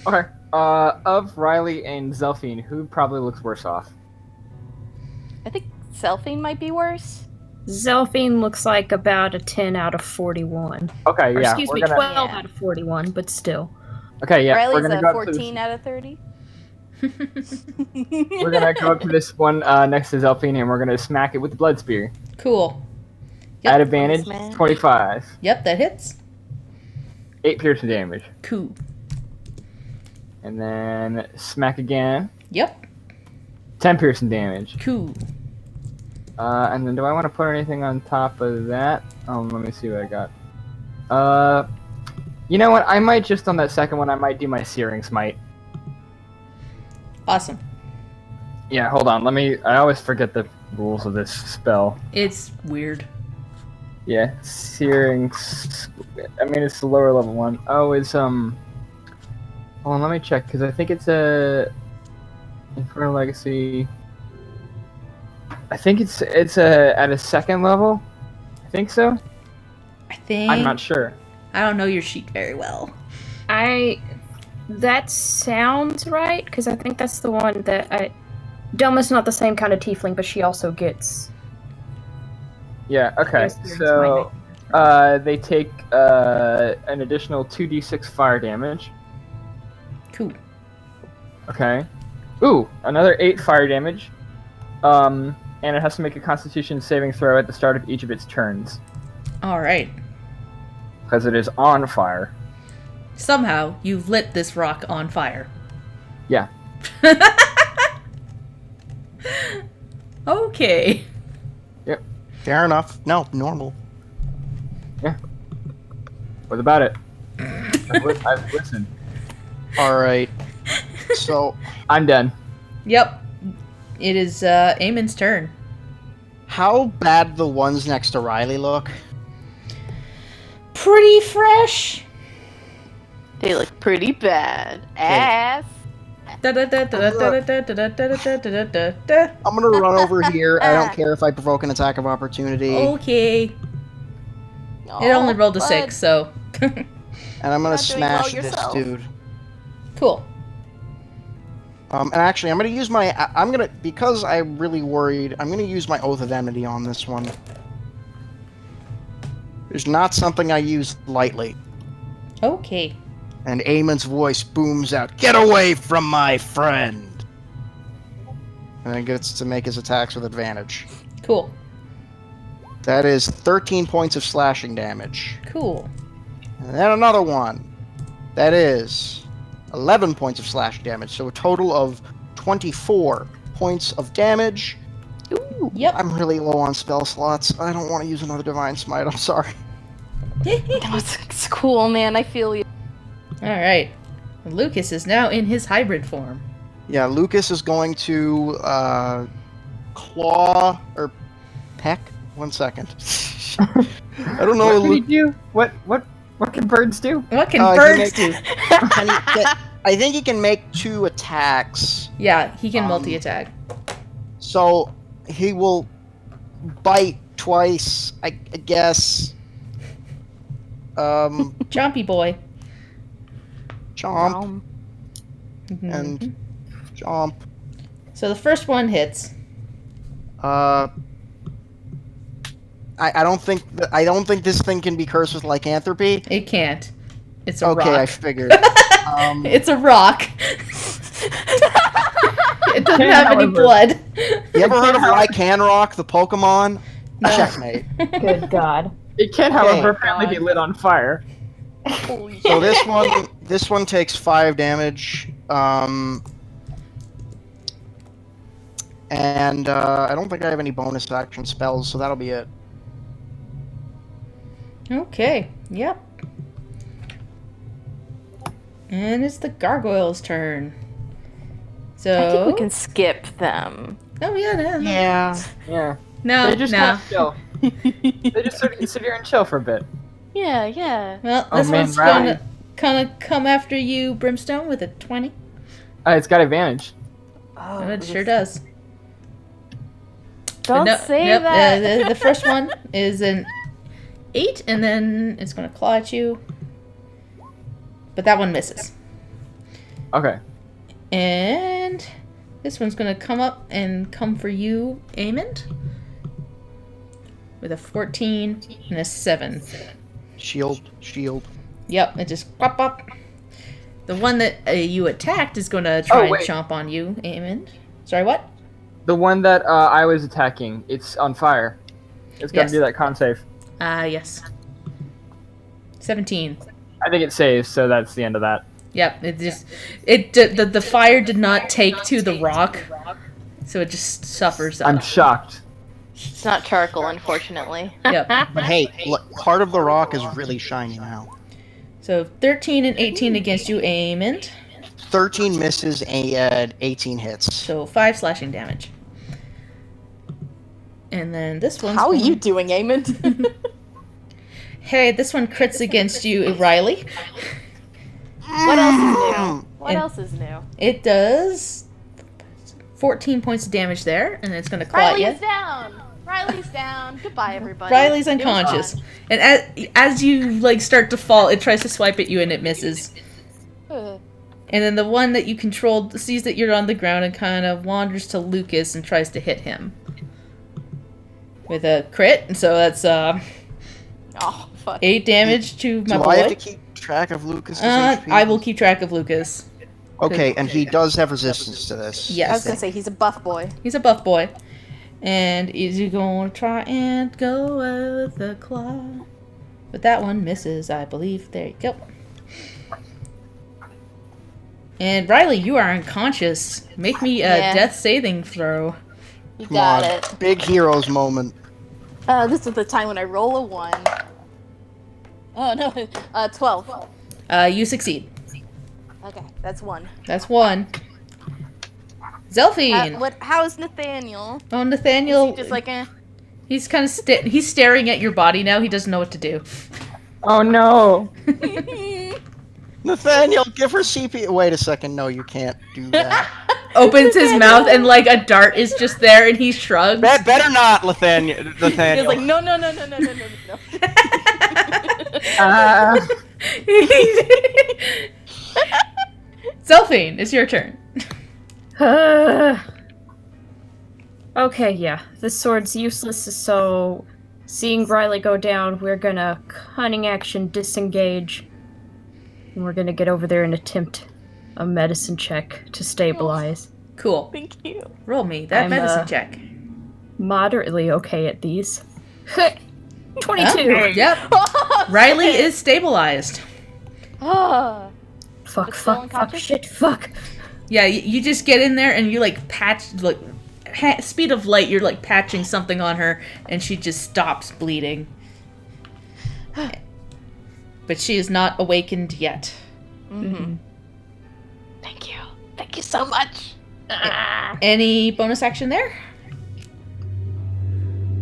Okay. Of Riley and Zelphine, who probably looks worse off? I think Zelphine might be worse. Zelphine looks like about a 10 out of 41. Okay, Or yeah. excuse me, we're gonna, 12 Yeah. out of 41, but still. Okay, yeah. Riley's we're gonna a go up to 14 out of 30. we're gonna go up to this one next to Zelphine, and we're gonna smack it with the blood spear. Cool. Yep. At advantage, Smack. 25. Yep, that hits. 8 piercing damage. Cool. And then smack again. Yep. 10 piercing damage. Cool. And then do I want to put anything on top of that? Let me see what I got. You know what? I might just on that second one, I might do my Searing Smite. Awesome. Yeah, hold on. I always forget the rules of this spell. It's weird. Yeah, I mean, it's the lower level one. Oh, it's, hold on, let me check, because I think it's Infernal Legacy. I think it's at a second level. I think so. I think. I'm not sure. I don't know your sheet very well. That sounds right, because I think that's the one that Delma's not the same kind of tiefling, but she also gets... Yeah, okay. Yes, So, they take an additional 2d6 fire damage. Cool. Okay. Ooh, another 8 fire damage. And it has to make a Constitution saving throw at the start of each of its turns, Alright. because it is on fire. Somehow, you've lit this rock on fire. Yeah. Okay. Fair enough. No, normal. What about it? I've listened. All right. So, I'm done. Yep. It is Eamon's turn. how bad the ones next to Riley look? Pretty fresh. They look pretty bad. Ass. I'm gonna run over here. I don't care if I provoke an attack of opportunity, Okay. It only rolled a 6, so. and I'm gonna Not doing well smash this yourself. dude. Cool. And actually, I'm gonna use my. Because I'm really worried. I'm gonna use my Oath of Enmity on this one. It's not something I use lightly. Okay. And Eamon's voice booms out, "Get away from my friend!" And then gets to make his attacks with advantage. Cool. That is 13 points of slashing damage. Cool. And then another one. That is 11 points of slashing damage. So a total of 24 points of damage. Ooh, Yep. I'm really low on spell slots. I don't want to use another Divine Smite. I'm sorry. It's cool, man. I feel you. Alright. Lucas is now in his hybrid form. Yeah, Lucas is going to claw or peck. 1 second. I don't know. What can he do? What can birds do? What can he birds makes- do? I think he can make 2 attacks. Yeah, he can Um, multi-attack. So he will bite twice, I guess. Chompy boy. Chomp and chomp. So the first one hits. I don't think this thing can be cursed with lycanthropy. It can't. It's a Okay, rock. I figured. It's a rock. It doesn't have any blood. You ever heard of Lycanroc, the Pokemon? No. Checkmate. Good God. It can, however, apparently be lit on fire. Holy So shit. this one takes 5 damage. And I don't think I have any bonus action spells, so that'll be it. Okay. Yep. And it's the gargoyle's turn. So. I think we can skip them. Oh yeah, no. Yeah. Yeah. No, They just no. kind of chill. They just sort of sit here and chill for a bit. Yeah, yeah. Well, Oh, this man, one's Riley. gonna kind of come after you, Brimstone, with a 20. It's got advantage. Oh, It sure does. Don't No, say nope, that. the first one is an 8, and then it's gonna claw at you. But that one misses. Okay. And this one's gonna come up and come for you, Amond. With a 14 and a 7. Shield. Yep, it just pop pop. The one that you attacked is gonna try and wait. chomp on you, Amond. Sorry, what? The one that I was attacking, it's on fire. It's got to Yes. do that con save. Yes. 17. I think it saves, so that's the end of that. Yep, the fire did not take to the rock, so it just suffers. I'm shocked. It's not charcoal, unfortunately. Yep. But hey, part of the rock is really shiny now. So 13 and 18 against you, Amond. 13 misses and 18 hits. So 5 slashing damage. And then this one's How are going- you doing, Amond? Hey, this one crits against you, Riley. What else is new? What And- else is new? It does 14 points of damage there, and it's gonna claw at Riley you. is down. Riley's down. Goodbye, everybody. Riley's It was unconscious. fun. And as you like start to fall, it tries to swipe at you and it misses. Ugh. And then the one that you controlled sees that you're on the ground and kind of wanders to Lucas and tries to hit him. With a crit, and so that's Oh, fuck. 8 damage to my Do boy. I have to keep track of Lucas's HP? I will keep track of Lucas. Okay, and he does have resistance to this. Yes. I was gonna say he's a buff boy. He's a buff boy. And is he going to try and go with the claw? But that one misses, I believe. There you go. And Riley, you are unconscious. Make me a Yeah. death saving throw. You Come got on, it. big heroes moment. This is the time when I roll a 1. Oh no, 12. You succeed. Okay, that's 1. That's 1. Zelphine. How's Nathaniel? Oh, Is Nathaniel. he just like, eh? He's kind of he's staring at your body now. He doesn't know what to do. Oh no! Nathaniel, give her CP. Wait a second. No, you can't do that. Opens his mouth and like a dart is just there, and he shrugs. Better not, Nathaniel. He's Nathaniel. like, no. Zelphine, it's your turn. Okay, yeah. This sword's useless, so seeing Riley go down, we're gonna cunning action disengage. And we're gonna get over there and attempt a medicine check to stabilize. Cool. Thank you. Roll me that I'm, medicine check. Moderately okay at these. 22! Yep. Riley is stabilized. Ah. Fuck, But still fuck, fuck, unconscious? shit, fuck! Yeah, you just get in there and you like patch like speed of light. You're like patching something on her, and she just stops bleeding. But she is not awakened yet. Mm-hmm. Thank you. Thank you so much. Any bonus action there?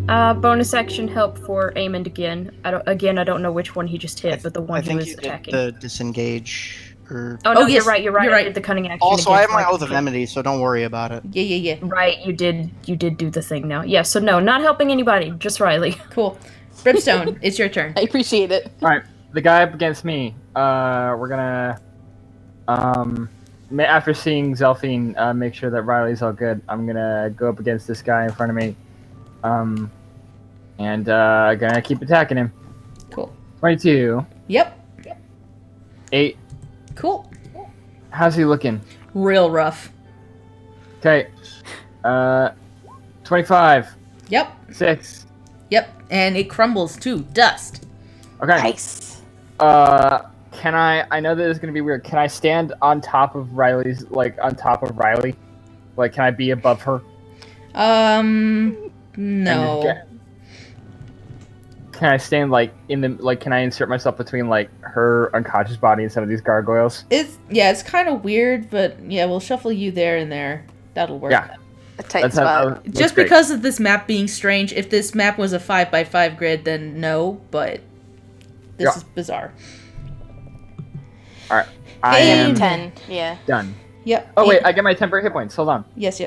Bonus action help for Amond again. I don't know which one he just hit, but the one I he think was you did attacking. the disengage Oh no, Oh, yes, you're right. you're right. I did the cunning action. Also, I have against my Mike. Oath of Enmity, so don't worry about it. Yeah. Right, you did do the thing now. Yeah, so no, not helping anybody, just Riley. Cool. Brimstone, it's your turn. I appreciate it. All right, the guy up against me. We're gonna after seeing Zelfine make sure that Riley's all good. I'm gonna go up against this guy in front of me. And gonna keep attacking him. Cool. 22, Yep. 8. Cool. How's he looking? Real rough. Okay. 25, Yep. 6. Yep. And it crumbles to dust. Okay. Nice. Can I know that it's gonna be weird. Can I stand on top of Riley's, on top of Riley? Like, can I be above her? No. Can I stand, can I insert myself between, her unconscious body and some of these gargoyles? It's kind of weird, but yeah, we'll shuffle you there and there. That'll work. Yeah. A tight That's spot. Just because of this map being strange, if this map was a 5x5 grid, then no, but this is bizarre. Alright. I Game. am 10. Yeah. done. Yep. Oh, wait, I get my temporary hit points. Hold on. Yes. You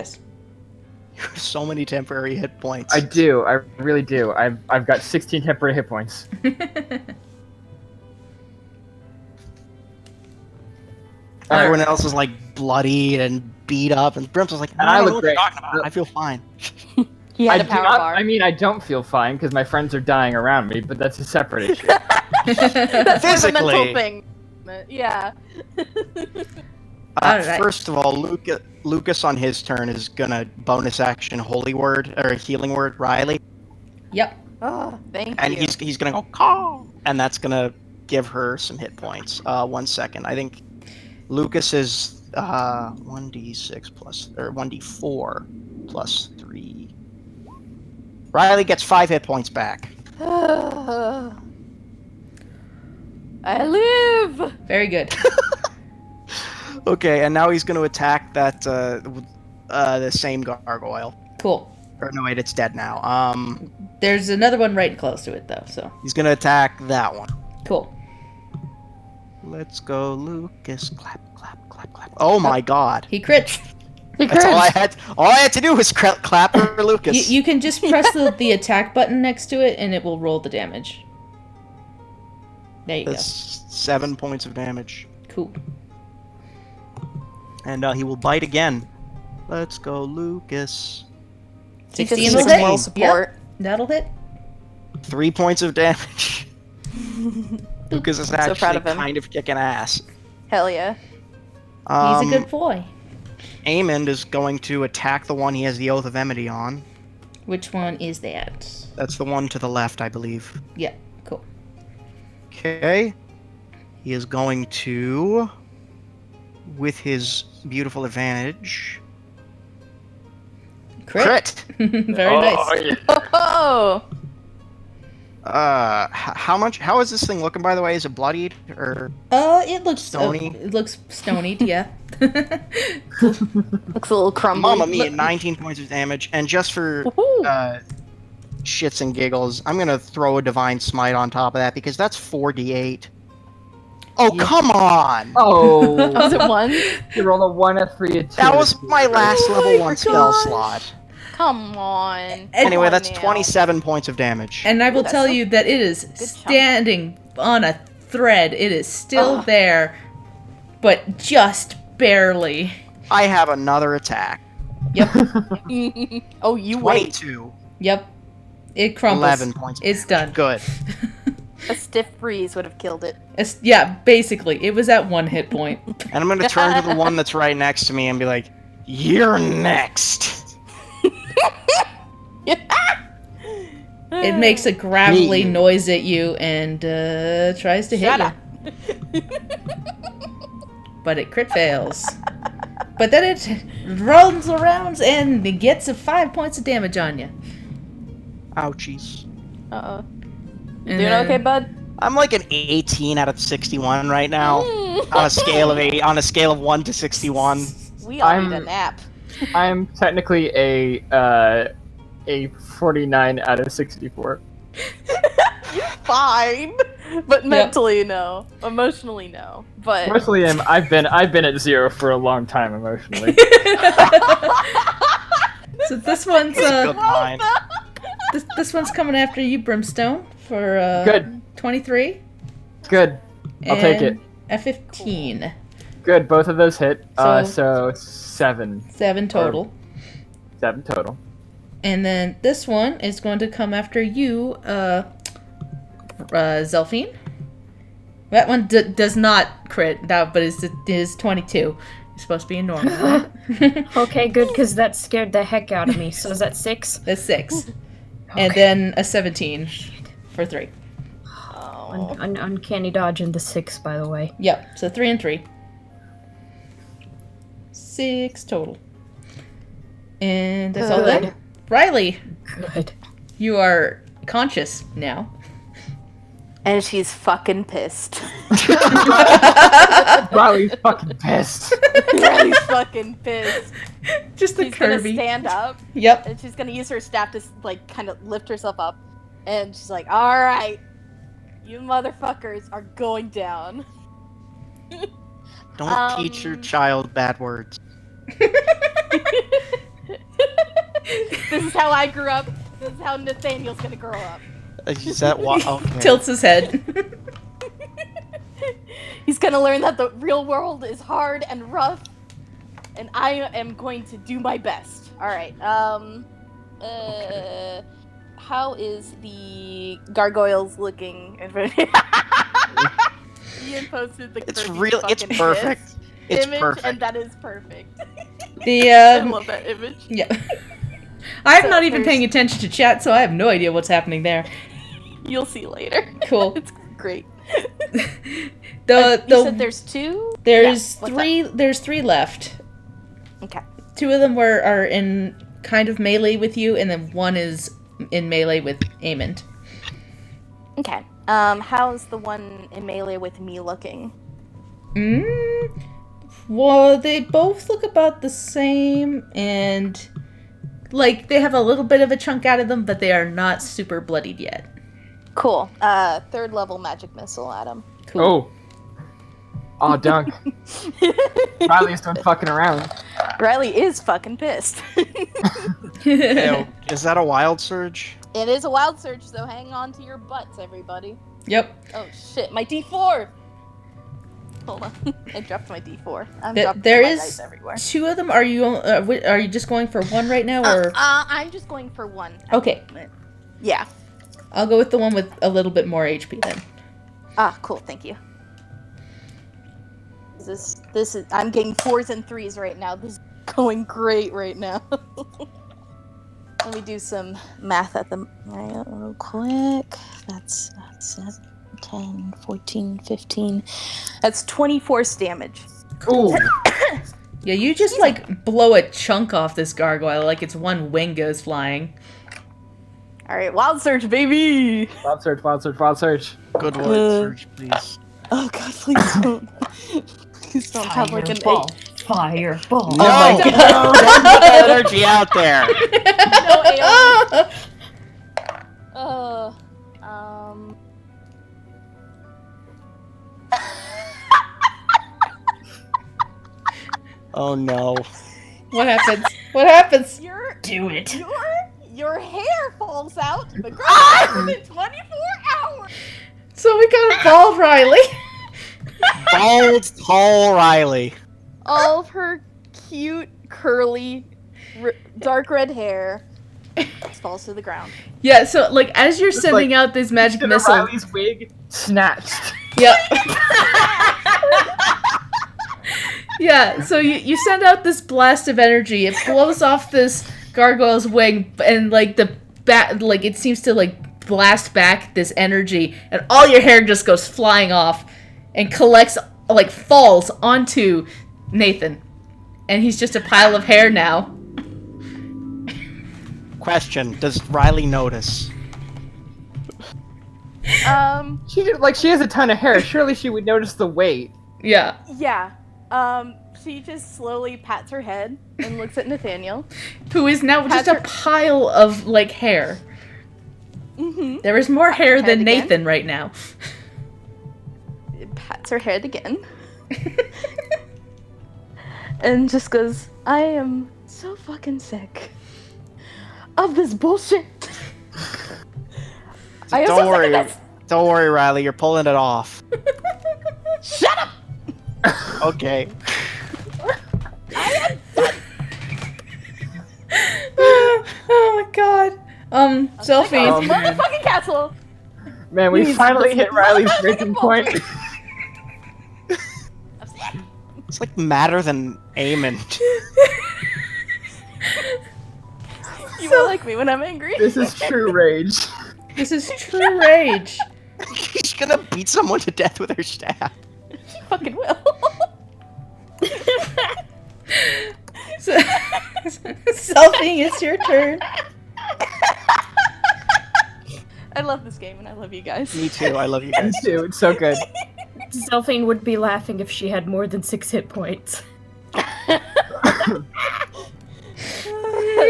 have so many temporary hit points. I do. I really do. I've got 16 temporary hit points. Everyone else is bloodied and beat up, and Brimstone's like, And I I don't look know what you're great. talking about. I feel fine. He had I a power bar. I mean, I don't feel fine because my friends are dying around me, but that's a separate issue. That's like a mental Physically. thing. Yeah. Alright. First of all, Lucas on his turn is gonna bonus action Holy Word or Healing Word Riley, Yep. Oh, thank and you. he's gonna go call, and that's gonna give her some hit points. 1 second. I think Lucas is 1d6 plus or 1d4 plus 3. Riley gets 5 hit points back. I live. Very good. Okay, and now he's going to attack that the same gargoyle. Cool. Or no, wait, it's dead now. There's another one right close to it, though, so. He's going to attack that one. Cool. Let's go, Lucas. Clap, clap, clap, clap. Oh my God! He crits. That's all I had. All I had to do was clap for Lucas. You can just press the attack button next to it, and it will roll the damage. There you That's 7 points of damage, go. Cool. and he will bite again. Let's go, Lucas. He 16 just will needs some moral hit. support. Yep, that'll hit. 3 points of damage. Lucas is I'm so proud actually of him. kind of kicking ass. Hell yeah. He's a good boy. Amond is going to attack the one he has the Oath of Enmity on. Which one is that? That's the one to the left, I believe. Yeah, cool. Okay. He is going to, with his beautiful advantage, Crit. Very nice. Yeah. Oh. how is this thing looking, by the way? Is it bloodied or It looks Stony? it looks stonied, yeah. Looks a little crumbly. Mamma Mia, 19 points of damage, and just for Woohoo. shits and giggles, I'm gonna throw a Divine Smite on top of that because that's 4d8. Oh, Yeah. come on! Oh, Was it one? you rolled a 1, a 3, a 2. That was my last level 1 spell gosh. slot. Come on. Anyway, Come on that's now. 27 points of damage. And I will That's tell so- you that it is chunk. standing on a thread. It is still Ugh. there, but just barely. I have another attack. Yep, Oh, you wait. 22. yep. It crumbles. 11 points. of It's damage. done. Good. A stiff breeze would have killed it. Yeah, basically. It was at 1 hit point. And I'm gonna turn to the one that's right next to me and be like, "You're next." It makes a gravelly Me. noise at you and tries to hit Shut you. up. But it crit fails. But then it runs around and it gets 5 points of damage on you. Ouchies. Uh-oh. And Doing then- okay, bud? I'm like an 18 out of 61 right now. On a scale of 1 to 61. We all need a I'm- nap. I'm technically a 49 out of 64. Fine. But mentally, no. Emotionally, no. But Mostly, I've been at 0 for a long time emotionally. So this one's Good line. this one's coming after you, Brimstone, for Good. 23. Good. I'll take it. A 15. Good. Both of those hit. So- So 7. 7 total. 7 total. And then this one is going to come after you, Zelphine. That one does not crit, but it is 22. It's supposed to be a normal. Okay, good, because that scared the heck out of me. So is that 6? That's 6. And then a 17 for 3. Oh. Uncanny dodge in the 6, by the way. Yep, so 3 and 3. 6 total. And that's all Good. that. Riley, Good. you are conscious now. And she's fucking pissed. Riley's fucking pissed. Riley's fucking pissed. Just the She's gonna Kirby. stand up, Yep. and she's gonna use her staff to like kind of lift herself up, and she's like, "All right, you motherfuckers are going down." Don't teach your child bad words. This is how I grew up. This is how Nathaniel's gonna grow up. Is that what? Okay. Tilts his head. He's gonna learn that the real world is hard and rough, and I am going to do my best. All right. How is the gargoyles looking? Ian posted the It's Kirby real. It's fucking perfect. fist It's image, perfect. and that is perfect. The I love that image. yeah. I'm So not even there's- paying attention to chat, so I have no idea what's happening there. You'll see later. Cool. It's great. The You said there's 2. there's Yeah, what's 3 there's 3 left. Okay. 2 of them are in kind of melee with you, and then 1 is in melee with Aemond. Okay. How's the one in melee with me looking? Well, they both look about the same, and like they have a little bit of a chunk out of them, but they are not super bloodied yet. Cool. 3rd level magic missile at him. Cool. Oh, dunk. Riley's done fucking around. Riley is fucking pissed. Ew, is that a wild surge? It is a wild surge, so hang on to your butts, everybody. Yep. Oh shit, my D4! Hold on. I dropped my D4. I'm There dropping my is dice everywhere. 2 of them. Are you just going for 1 right now, or I'm just going for 1. okay? Yeah. I'll go with the one with a little bit more HP then. Ah, cool, thank you. This is I'm getting 4s and 3s right now. This is going great right now. Let me do some math at the real quick. That's 10, 14, 15. That's 24 damage. Ooh. Yeah, you just like blow a chunk off this gargoyle, like its one wing goes flying. All right, wild surge, baby. Wild surge, wild surge, wild surge. Good wild surge, please. Oh god, please don't. Please don't have like an 8. Fireball. No, my get that energy out there. No AoE. Oh no. What happens? What happens? Your Do it. your hair falls out the ground within 24 hours. So we got a bald Riley. Bald, tall Riley. All of her cute, curly, dark red hair just falls to the ground. Yeah, so like as you're Just, sending like, out this magic Instead of missile. Riley's wig snatched. Yep. Yeah, so you send out this blast of energy. It blows off this gargoyle's wing, and like the bat, like it seems to like blast back this energy, and all your hair just goes flying off, and collects like falls onto Nathan, and he's just a pile of hair now. Question: does Riley notice? She has a ton of hair. Surely she would notice the weight. Yeah. Yeah. She just slowly pats her head and looks at Nathaniel. Who is now just a Patrick- pile of like hair. Mm-hmm. There is more hair Head than again? Nathan right now. pats her head again. And just goes, I am so fucking sick of this bullshit. Don't worry. Don't worry, Riley. You're pulling it off. Shut up! Okay. Oh my god. Selfie. Oh, man. Motherfucking castle! Man, we Please, finally this hit Riley's breaking motherfucking point. I'm sick. It's like madder than Aemond. You won't like me when I'm angry. This is true rage. This is true rage. He's gonna beat someone to death with her staff. She fucking will. So, Selfie, it's your turn. I love this game and I love you guys. Me too. I love you Me guys. too. It's so good. Zelphine would be laughing if she had more than 6 hit points.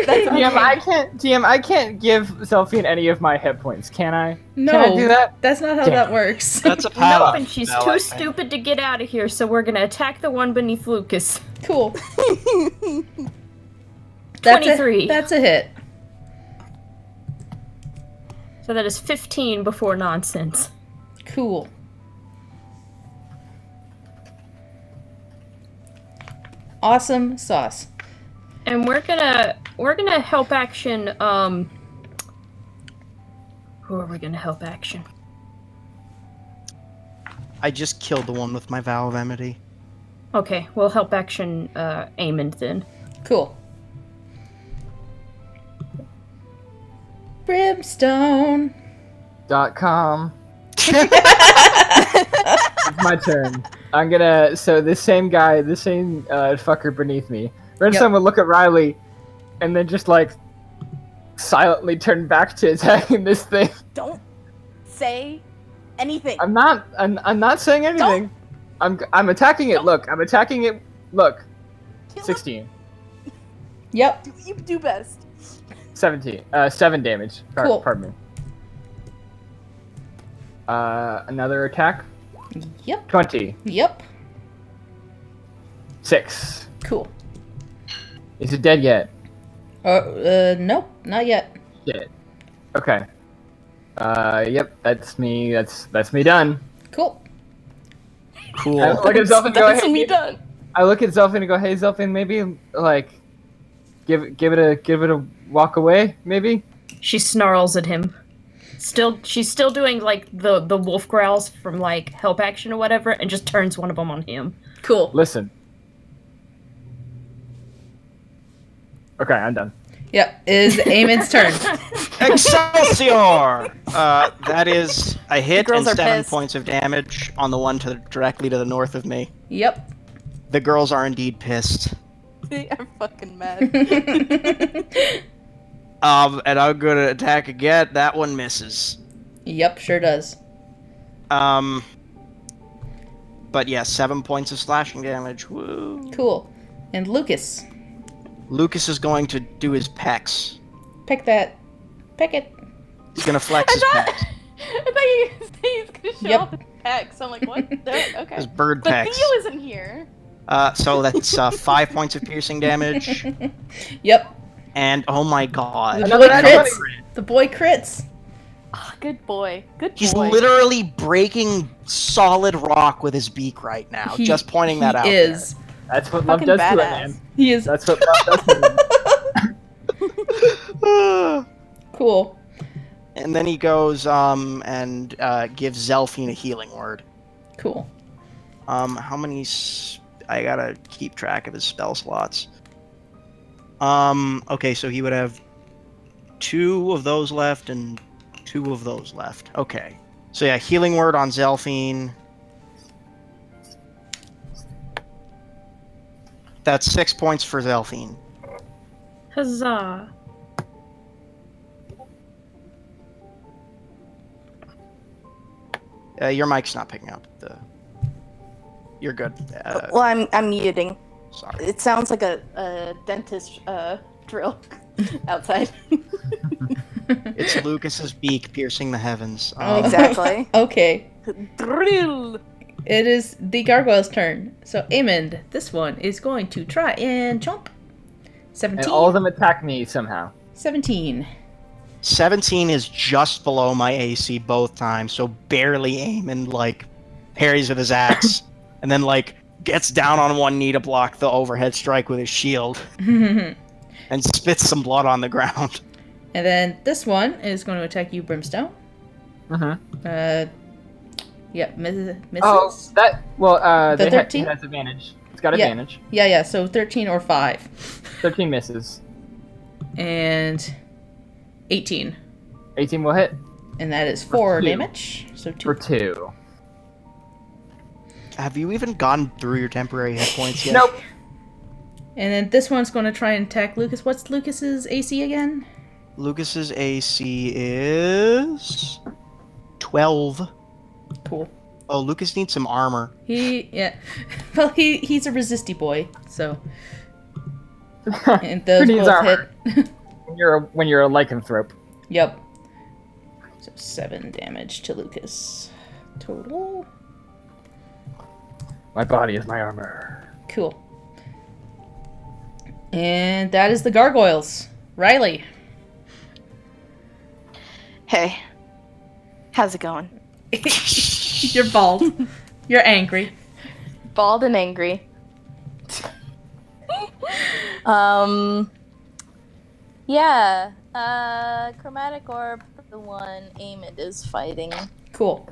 That's TM, I can't give Zelphine any of my hit points, can I? No, Can I do that? that's not how Damn. that works. That's a Nope, pass. and she's too stupid to get out of here, so we're gonna attack the one beneath Lucas. Cool. That's 23. That's a hit. So that is 15 before nonsense. Cool. Awesome sauce. And we're gonna help action, who are we gonna help action? I just killed the one with my vow of enmity. Okay, we'll help action, Aemond then. Cool. Brimstone. .com. It's my turn. I'm gonna. So the same guy, the same fucker beneath me. Brimstone would look at Riley, and then just like silently turn back to attacking this thing. Don't say anything. I'm not saying anything. I'm attacking it. Look, I'm attacking it. Look, 16, Yep. You do best. 17, 7 damage. Cool. Pardon me. Another attack. Yep. 20, Yep. 6. Cool. Is it dead yet? Nope, not yet. Shit. Okay. Yep, that's me. That's me done. Cool. Cool. I look at Zelphine and go, That's hey. me done. I look at Zelphine and go, hey, Zelphine, maybe like give it a walk away, maybe. She snarls at him. She's still doing like the wolf growls from like help action or whatever, and just turns one of them on him. Cool. Listen. Okay, I'm done. Yep. Is Eamon's turn. Excelsior! That is a hit girls and are 7 pissed. points of damage on the one directly to the north of me. Yep. The girls are indeed pissed. They are fucking mad. And I'm gonna attack again. That one misses. Yep, sure does. But yeah, 7 points of slashing damage. Woo. Cool. And Lucas. Lucas is going to do his pecs. Pick that. Pick it. He's gonna flex his pecs. I thought you were gonna say he's gonna show Yep. off his pecs. I'm like, what? Okay. His bird But pecs. Theo isn't here. So that's 5 points of piercing damage. Yep. And oh my god. The Another boy nat crits. The boy crits. Oh, good boy. Good boy. He's literally breaking solid rock with his beak right now. He- Just pointing that out. He is. That's what love Fucking does to it, badass. man. He is. That's what love does to it. Cool. And then he goes and gives Zelphine a healing word. Cool. How many? I gotta keep track of his spell slots. Okay, so he would have 2 of those left and 2 of those left. Okay. So yeah, healing word on Zelphine. That's 6 points for Zelphine. Huzzah! Your mic's not picking up. You're good. Well, I'm muting. Sorry. It sounds like a dentist drill outside. It's Lucas's beak piercing the heavens. Oh. Exactly. Okay. Drill. It is the gargoyle's turn. So, Amond, this one is going to try and jump. 17. And all of them attack me somehow. 17. 17 is just below my AC both times, so barely aim and like parries with his axe, and then like gets down on one knee to block the overhead strike with his shield, and spits some blood on the ground. And then this one is going to attack you, Brimstone. Yep, misses. Oh, The it 13? has advantage. It's got Yeah. advantage. Yeah, so 13 or 5. 13 misses. And 18. 18 will hit And that is 4 2. damage. So 2. for 2. Have you even gone through your temporary hit points yet? Nope. And then this one's going to try and attack Lucas. What's Lucas's AC again? Lucas's AC is 12. Cool. Oh, Lucas needs some armor. Well, he's a resisty boy, so. And Who those needs both armor? hit. when you're a lycanthrope. Yep. So 7 damage to Lucas. Total. My body is my armor. Cool. And that is the gargoyles. Riley. Hey, how's it going? You're bald. You're angry. Bald and angry. Yeah. Chromatic orb, the one Amond is fighting. Cool.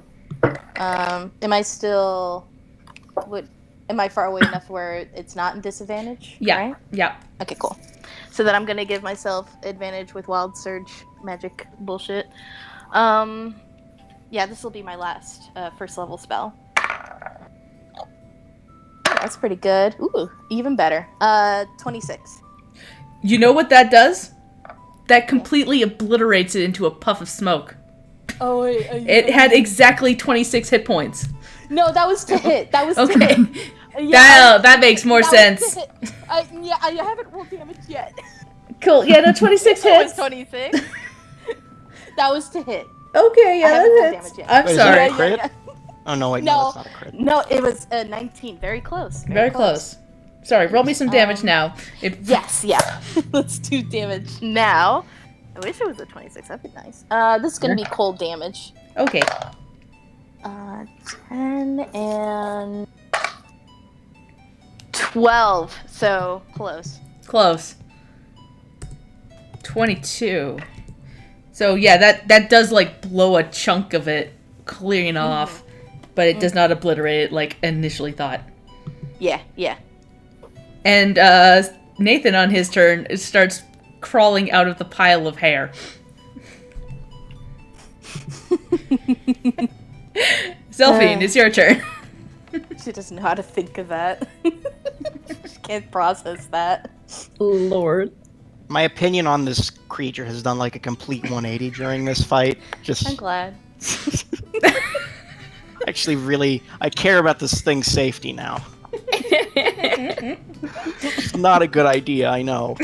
Am I still? Am I far away enough where it's not in disadvantage? Yeah. Right? Yeah. Okay, cool. So then I'm gonna give myself advantage with Wild Surge magic bullshit. Yeah, this will be my last first level spell. That's pretty good. Ooh, even better. 26. You know what that does? That completely obliterates it into a puff of smoke. Oh wait. It had exactly 26 hit points. No, that was to hit. That was to Okay. hit. Yeah, That makes more that was sense. to hit. Yeah, I haven't rolled damage yet. Cool. Yeah, no, 26 That was hits. 26. That was to hit. Okay, yeah, I haven't rolled that hits. damage yet. I'm Wait, is that sorry. a crit? Oh, no, wait, no, No. that's not a crit. No, it was 19. Very close. Very close. Sorry, roll me some damage now. Yes, yeah. Let's do damage now. I wish it was a 26. That'd be nice. This is gonna be cold damage. Okay. 10 and 12. So close. Close. 22. So yeah, that does like blow a chunk of it clean off, but it does not obliterate it like initially thought. Yeah, yeah. And Nathan on his turn starts crawling out of the pile of hair. Zelphine, it's your turn. She doesn't know how to think of that. She can't process that. Lord. My opinion on this creature has done like a complete 180 during this fight. I'm Just glad. actually really, I care about this thing's safety now. It's not a good idea, I know.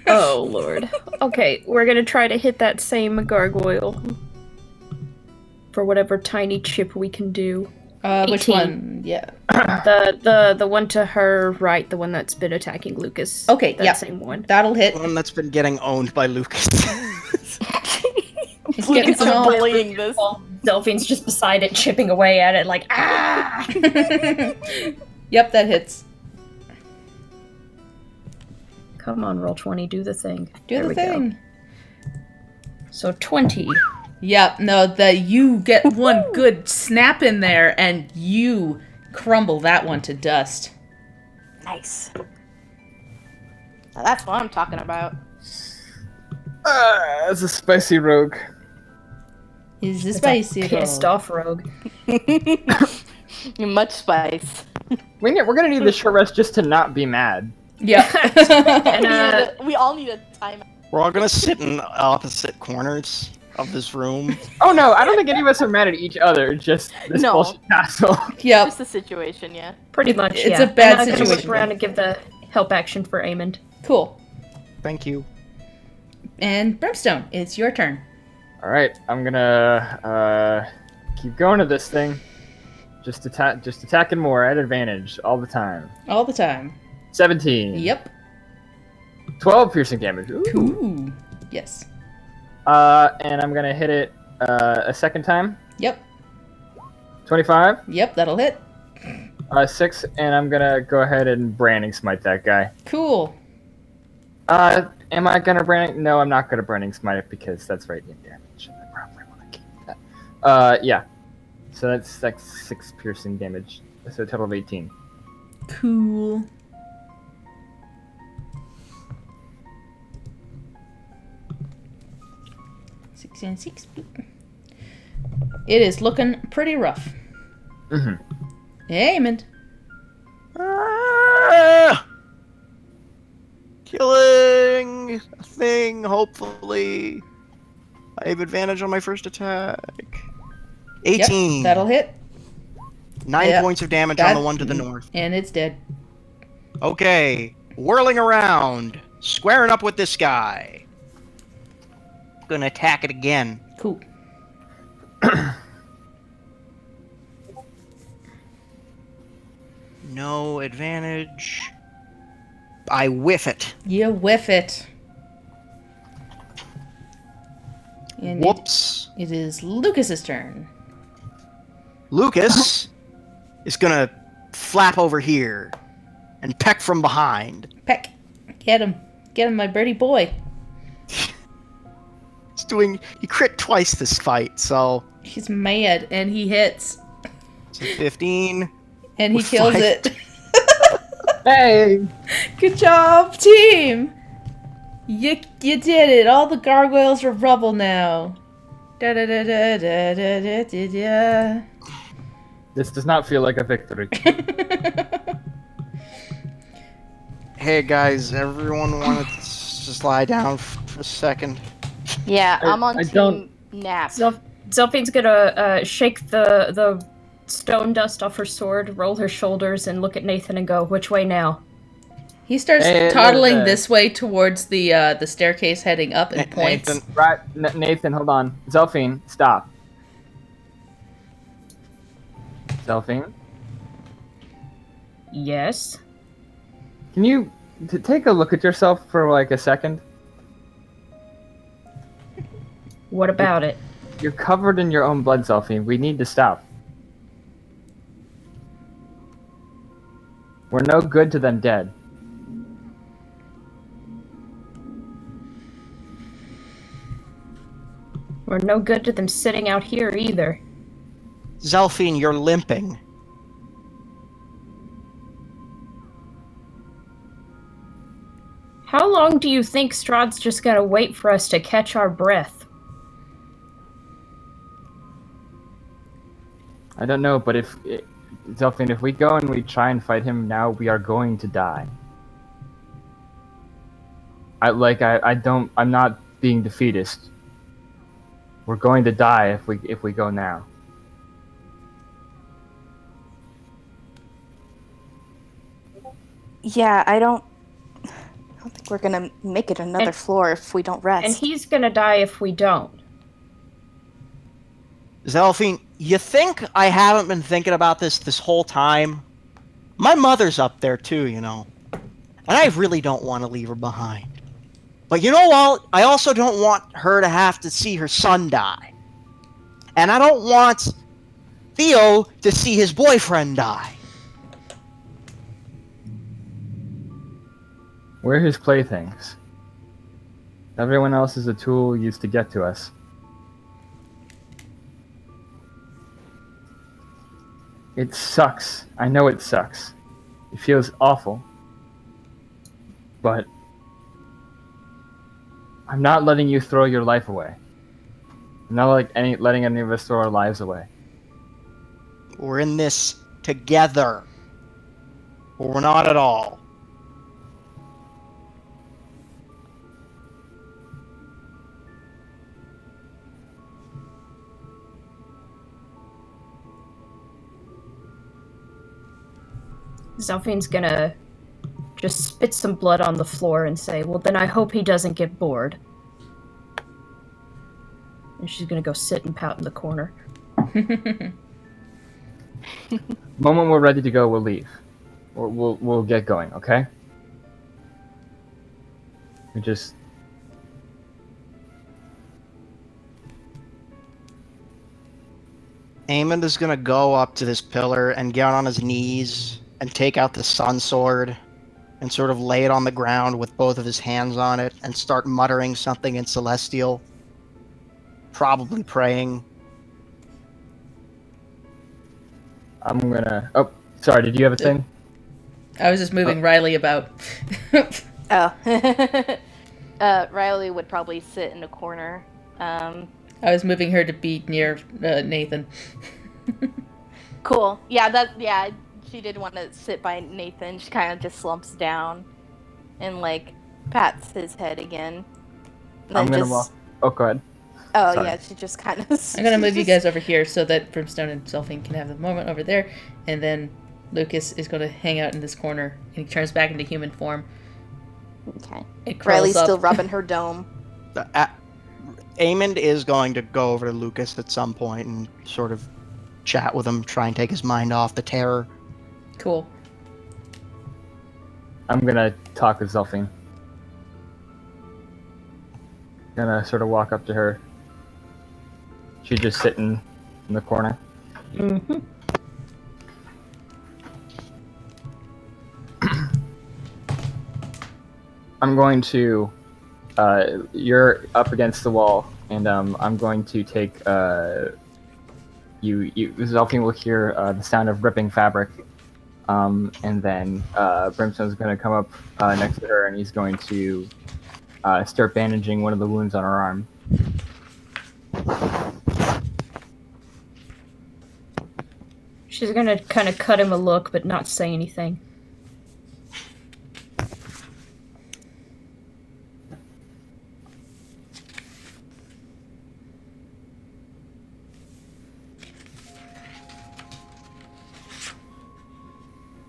Oh, Lord. Okay, we're gonna try to hit that same gargoyle. For whatever tiny chip we can do. Which 18. one? Yeah. The one to her right, the one that's been attacking Lucas. Okay, that yeah. same one. That'll hit. The one that's been getting owned by Lucas. It's getting Lucas is small. bullying this. Delphine's just beside it, chipping away at it like, ah! Yep, that hits. Come on, roll 20, do the thing. Do There the we go. thing. So 20. Yep, no, you get one good snap in there and you crumble that one to dust. Nice. Now that's what I'm talking about. As a spicy rogue. Is this It's a spicy? pissed off rogue. Much spice. We're gonna need the short rest just to not be mad. Yep. And We all need a time. We're all gonna sit in opposite corners of this room. Oh no, I don't think any of us are mad at each other, just this No. bullshit castle. Yep. Just the situation, yeah. pretty much, It's yeah. a bad And I'm gonna situation. look around and give the help action for Amond. Cool. Thank you. And Brimstone, it's your turn. Alright, I'm gonna keep going to this thing. Just attacking more at advantage all the time. All the time. 17. Yep. 12 piercing damage. Ooh. Ooh. Yes. And I'm gonna hit it a second time. Yep. 25. Yep, that'll hit. 6, and I'm gonna go ahead and branding smite that guy. Cool. Am I gonna branding? No, I'm not gonna branding smite it because that's radiant damage. I probably want to keep that. Yeah. So that's like 6 piercing damage. So a total of 18. Cool. Six and 6. It is looking pretty rough. Mm-hmm. Aiming. Killing a thing, hopefully. I have advantage on my first attack. 18. Yep, that'll hit. 9 Yep, points of damage on the one to the north. And it's dead. Okay, whirling around, squaring up with this guy. Gonna attack it again. Cool. No advantage. I whiff it. You whiff it. And Whoops. it is Lucas's turn. Lucas is gonna flap over here and peck from behind. Peck. Get him. Get him, my birdie boy. He crit twice this fight, so He's mad, and he hits. it's a 15. And he With kills 5. it. Hey! Good job, team! You did it. All the gargoyles are rubble now. Da da da da da da da da da. This does not feel like a victory. Hey guys, everyone wanted to just lie down for a second. Yeah, I'm on I team don't- nap. Zelfine's gonna shake the stone dust off her sword, roll her shoulders, and look at Nathan and go, "Which way now?" He starts Hey, toddling Nathan. this way towards the staircase heading up and points. Nathan. Right, Nathan, hold on. Zelfine, stop. Zelfine, Yes. can you take a look at yourself for like a second? What about it? You're covered in your own blood, Zelfine. We need to stop. We're no good to them dead. We're no good to them sitting out here either. Zelfine, you're limping. How long do you think Strahd's just gonna wait for us to catch our breath? I don't know, but Zelfine, if we go and we try and fight him now, we are going to die. I'm not being defeatist. We're going to die if we go now. Yeah, I don't think we're gonna make it another floor if we don't rest. And he's gonna die if we don't. Zelfine, you think I haven't been thinking about this whole time? My mother's up there too, you know. And I really don't want to leave her behind. But you know what? I also don't want her to have to see her son die. And I don't want Theo to see his boyfriend die. We're his playthings. Everyone else is a tool used to get to us. It sucks. I know it sucks. It feels awful. But I'm not letting you throw your life away. I'm not letting any of us throw our lives away. We're in this together. Or we're not at all. Zelfine's gonna just spit some blood on the floor and say, "Well, then I hope he doesn't get bored." And she's gonna go sit and pout in the corner. Moment we're ready to go, we'll leave. We'll get going, okay? We just... Eamon is gonna go up to this pillar and get on his knees and take out the sun sword and sort of lay it on the ground with both of his hands on it and start muttering something in Celestial. Probably praying. I'm gonna... Oh, sorry, did you have a thing? I was just moving Riley about. Oh. Riley would probably sit in a corner. I was moving her to be near Nathan. Cool. Yeah, she did want to sit by Nathan. She kind of just slumps down and, like, pats his head again. I'm gonna walk... Oh, go ahead. Oh, Sorry. yeah, she just kind of... I'm gonna move you guys over here so that Brimstone and Selfing can have the moment over there, and then Lucas is gonna hang out in this corner, and he turns back into human form. Okay. It curls Riley's up. still rubbing her dome. Eamon is going to go over to Lucas at some point and sort of chat with him, try and take his mind off the terror. Cool. I'm gonna talk with Zelfine. Gonna sort of walk up to her. She's just sitting in the corner. Mm-hmm. I'm going to... you're up against the wall, and I'm going to take... Zelfine will hear the sound of ripping fabric, and then Brimstone's going to come up next to her, and he's going to start bandaging one of the wounds on her arm. She's gonna kind of cut him a look, but not say anything.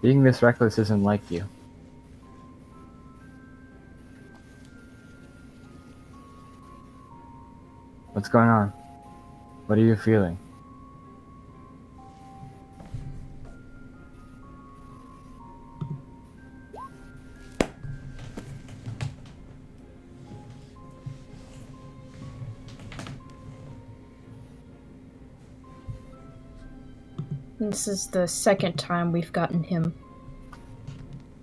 Being this reckless isn't like you. What's going on? What are you feeling? This is the second time we've gotten him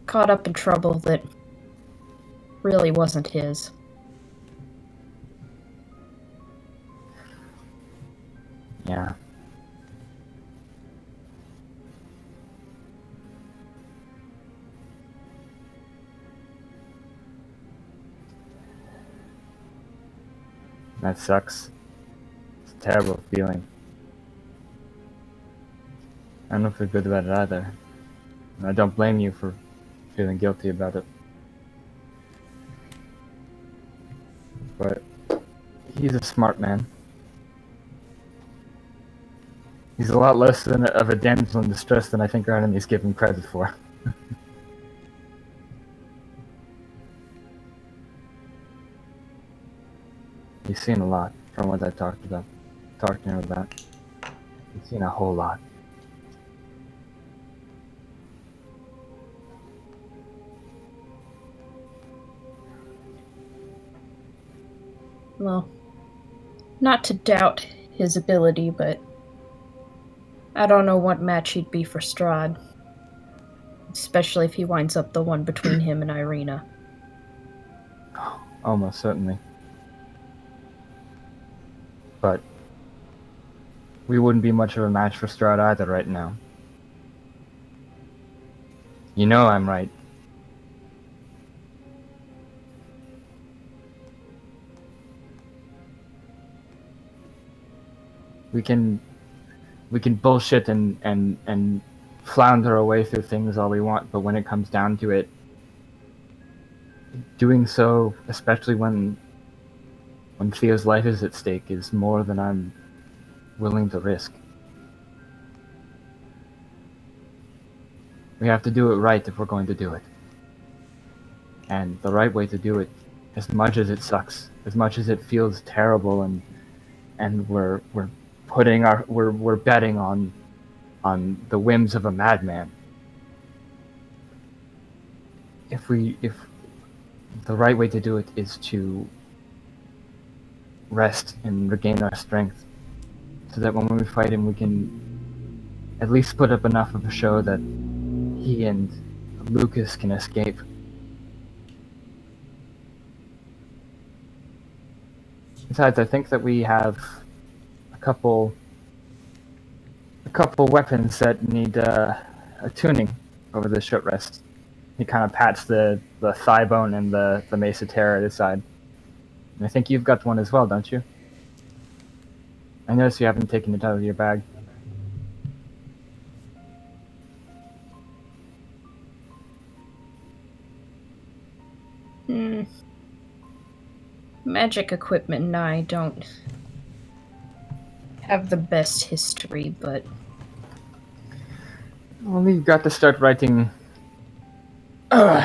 caught up in trouble that really wasn't his. Yeah. That sucks. It's a terrible feeling. I don't feel good about it either. And I don't blame you for feeling guilty about it. But he's a smart man. He's a lot less of a damsel in distress than I think our enemies give him credit for. He's seen a lot from what I talked to him about. He's seen a whole lot. Well, not to doubt his ability, but I don't know what match he'd be for Strahd. Especially if he winds up the one between him and Irina. Almost certainly. But we wouldn't be much of a match for Strahd either right now. You know I'm right. We can bullshit and flounder away through things all we want, but when it comes down to it, doing so, especially when Theo's life is at stake, is more than I'm willing to risk. We have to do it right if we're going to do it. And the right way to do it, as much as it sucks, as much as it feels terrible, and we're betting on on the whims of a madman. If the right way to do it is to rest and regain our strength, so that when we fight him, we can at least put up enough of a show that he and Lucas can escape. Besides, I think that we have a couple weapons that need a tuning over the short rest. He kind of pats the thigh bone and the Mace of Terror at his side. And I think you've got one as well, don't you? I notice you haven't taken it out of your bag. Magic equipment and I don't have the best history, but... Well, you've got to start writing...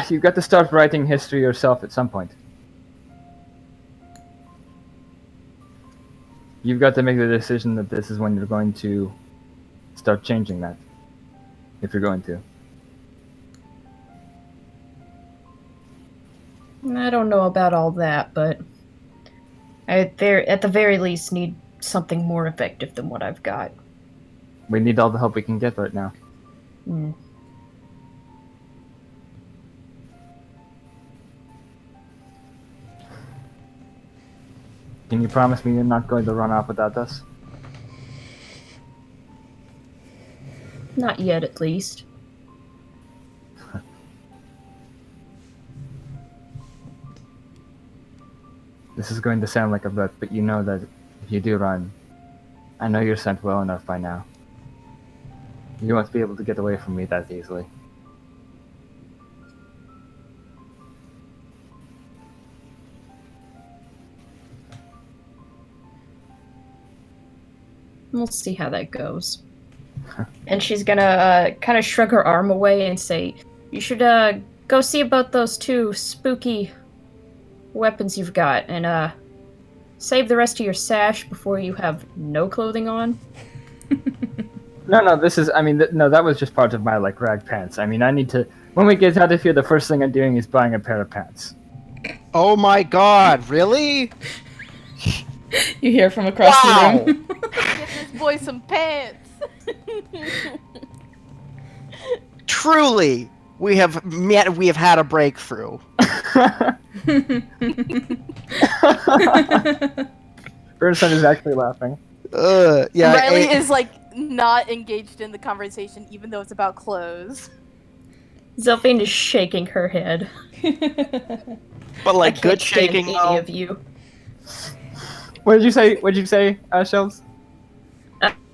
you've got to start writing history yourself at some point. You've got to make the decision that this is when you're going to start changing that. If you're going to. I don't know about all that, but I at the very least need something more effective than what I've got. We need all the help we can get right now. Can you promise me you're not going to run off without us? Not yet, at least. This is going to sound like a bet, but you know that if you do run, I know you're sent well enough by now. You won't be able to get away from me that easily. We'll see how that goes. And she's gonna kind of shrug her arm away and say, "You should go see about those two spooky weapons you've got, and save the rest of your sash before you have no clothing on." No, this is, I mean, no, that was just part of my, like, rag pants. I mean, I need to, when we get out of here, the first thing I'm doing is buying a pair of pants. Oh my god, really? You hear from across Wow. the room. Get this boy some pants. Truly, we have had a breakthrough. Bernstein is actually laughing. Yeah. Riley is like not engaged in the conversation, even though it's about clothes. Zelphine is shaking her head. But like I can't good stand shaking any though. of you. What did you say? What did you say, Shells?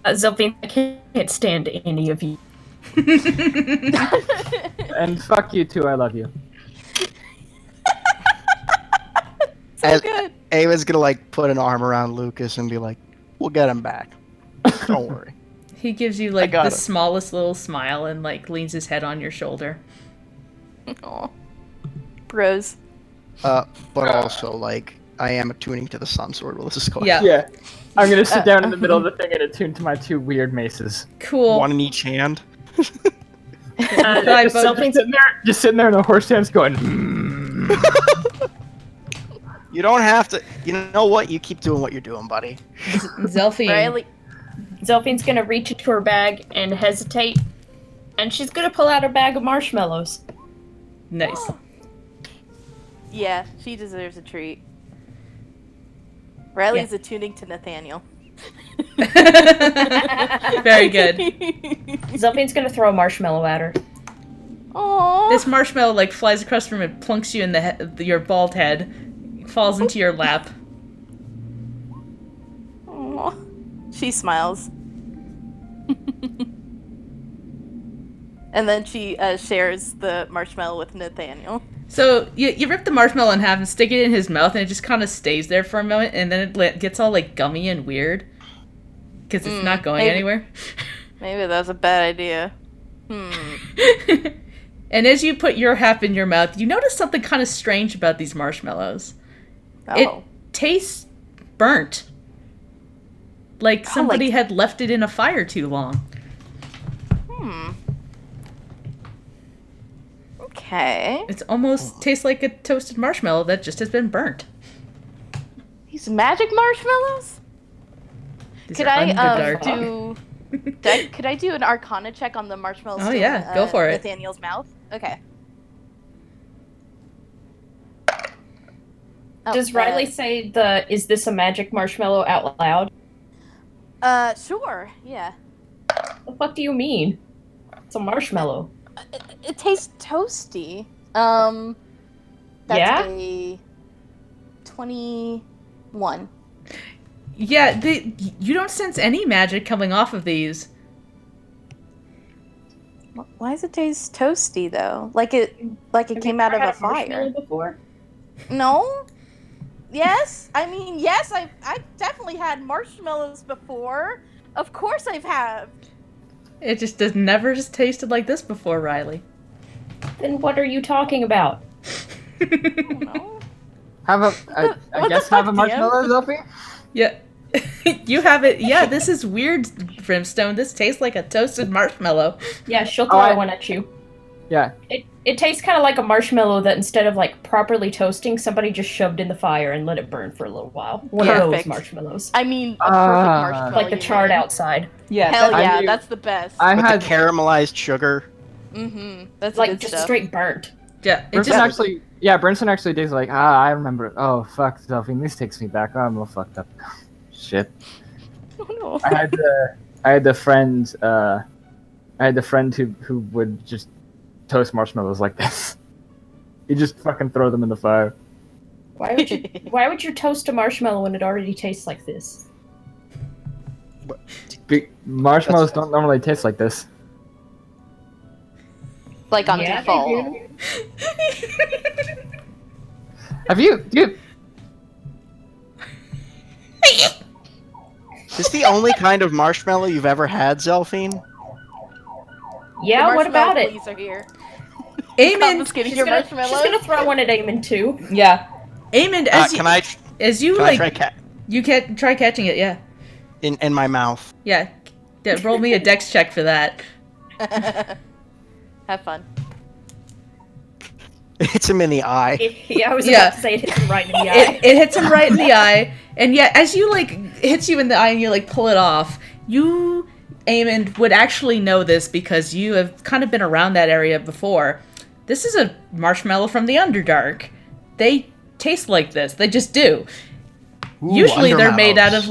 Zelphine, I can't stand any of you. And fuck you too, I love you. So good. Ava's gonna like put an arm around Lucas and be like, "We'll get him back. Don't worry." He gives you like got the it. smallest little smile and like leans his head on your shoulder. Aw. Bros. But also like I am attuning to the sun sword while this is going. Yeah. Yeah. I'm gonna sit down in the middle of the thing and attune to my two weird maces. Cool. One in each hand. Just sitting there in a horse stance going, You don't have to. You know what? You keep doing what you're doing, buddy. Zelphine. Riley. Zelphine's gonna reach into her bag and hesitate, and she's gonna pull out her bag of marshmallows. Nice. Yeah, she deserves a treat. Riley's attuning to Nathaniel. Very good. Zelphine's gonna throw a marshmallow at her. Aww. This marshmallow like flies across the room and plunks you in your bald head, falls into your lap. Aww. She smiles. And then she shares the marshmallow with Nathaniel. So you rip the marshmallow in half and stick it in his mouth, and it just kind of stays there for a moment, and then it gets all like gummy and weird because it's not going anywhere. Maybe that's a bad idea. And as you put your half in your mouth, you notice something kind of strange about these marshmallows. It Oh. tastes burnt. Like somebody had left it in a fire too long. Okay. It's almost tastes like a toasted marshmallow that just has been burnt. These magic marshmallows? These Could are I Underdark. could I do an Arcana check on the marshmallows? Oh, still yeah, in, go for it. Nathaniel's mouth. Okay. Oh, Does Riley say "Is this a magic marshmallow" out loud? Sure. Yeah. The fuck do you mean? It's a marshmallow. It tastes toasty. That's Yeah? a 21. Yeah, you don't sense any magic coming off of these. Why does it taste toasty though? Like it came out of a fire. Before? No. Yes. I mean, yes. I've definitely had marshmallows before. Of course, I've had. It just has never just tasted like this before, Riley. Then what are you talking about? I don't know. Have a, What I the guess fuck, have a DM? marshmallow, Sophie? Yeah. You have it. Yeah, this is weird, Brimstone. This tastes like a toasted marshmallow. Yeah, she'll throw I- one at you. Yeah. It tastes kind of like a marshmallow that instead of like properly toasting, somebody just shoved in the fire and let it burn for a little while. One of those Perfect. marshmallows. I mean, a perfect marshmallow. Like the you charred mean. outside. Yeah. Hell I yeah, knew- that's the best. I With had the caramelized sugar. That's Like good just stuff. straight burnt. Yeah. It Brinson just, actually. Yeah, Brinson actually days like, I remember. Oh fuck, Sophie, this takes me back. Oh, I'm all fucked up. Shit. Oh, no. I had the friend. I had the friend who would just toast marshmallows like this. You just fucking throw them in the fire. Why would you toast a marshmallow when it already tastes like this? Marshmallows don't normally taste like this. Like on Yeah, they default. do. Have you, dude? Is this the only kind of marshmallow you've ever had, Zelphine? Yeah, The what about it? police are here. Eamon. Confiscating your She's marshmallows. gonna throw one at Eamon too. Yeah. Eamon, as you, Can I as you can I like, try you can try catching it. Yeah. in my mouth? Yeah. Roll me a dex check for that. Have fun. It hits him in the eye. Yeah, I was Yeah. about to say it hits him right in the eye. It hits him right in the eye, and yet as you like hits you in the eye and you like pull it off, you, Eamon, would actually know this because you have kind of been around that area before. This is a marshmallow from the Underdark. They taste like this. They just do. Ooh, Usually they're made out undermallows. of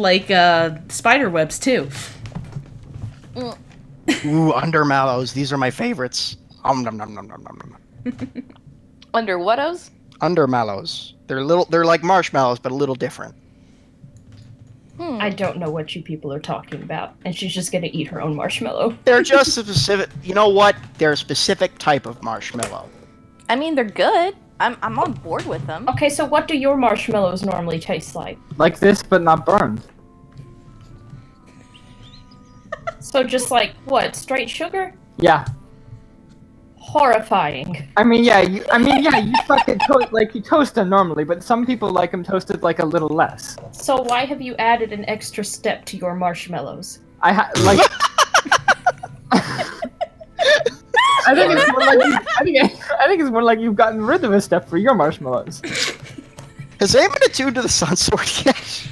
like spider webs too. Ooh, undermallows. These are my favorites. Nom nom nom nom nom nom. Under whatos? Undermallows. They're like marshmallows, but a little different. I don't know what you people are talking about, and she's just gonna eat her own marshmallow. They're just a specific. You know what? They're a specific type of marshmallow. I mean, they're good. I'm on board with them. Okay, so what do your marshmallows normally taste like? Like this, but not burned. So just like what? Straight sugar? Yeah. Horrifying. I mean, yeah. You fucking toast like you toast them normally, but some people like them toasted like a little less. So why have you added an extra step to your marshmallows? Like. I think it's more like I think it's more like you've gotten rid of a step for your marshmallows. Has anyone attuned to the sun sword yet?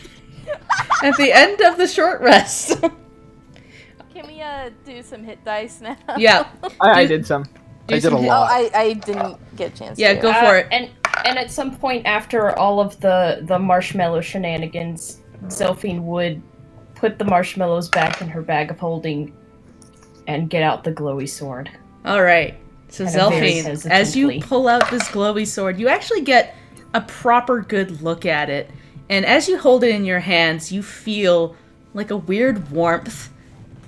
At the end of the short rest. Can we do some hit dice now? Yeah. I did some. Do I did some a hit- lot. I didn't get a chance Yeah, to. go for it. And at some point after all of the marshmallow shenanigans, Zelphine would put the marshmallows back in her bag of holding and get out the glowy sword. All right. So Kind of very Zelphine, as you hesitantly. pull out this glowy sword, you actually get a proper good look at it. And as you hold it in your hands, you feel like a weird warmth.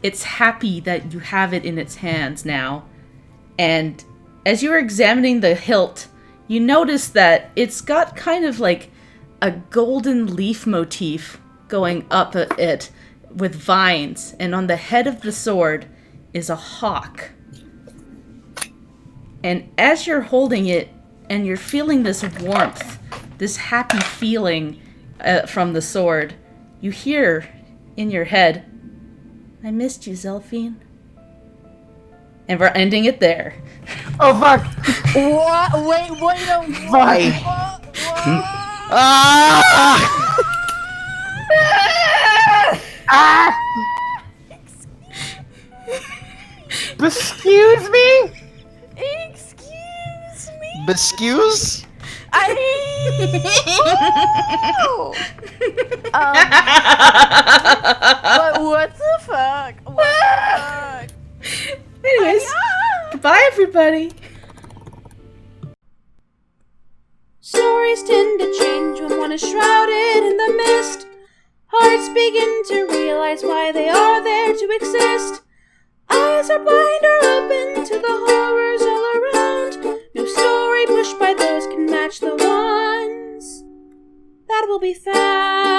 It's happy that you have it in its hands now. And as you are examining the hilt, you notice that it's got kind of like a golden leaf motif going up it with vines. And on the head of the sword is a hawk. And as you're holding it and you're feeling this warmth, this happy feeling from the sword, you hear in your head, "I missed you, Zelphine." And we're ending it there. Oh fuck! What? Wait, no. Why? Ah! Ah! Excuse me? Excuse me? Excuse? But what the fuck? What the fuck? Anyways, goodbye, everybody. Stories tend to change when one is shrouded in the mist. Hearts begin to realize why they are there to exist. Eyes are blind or open to the horrors all around. No story pushed by those can match the ones that will be found.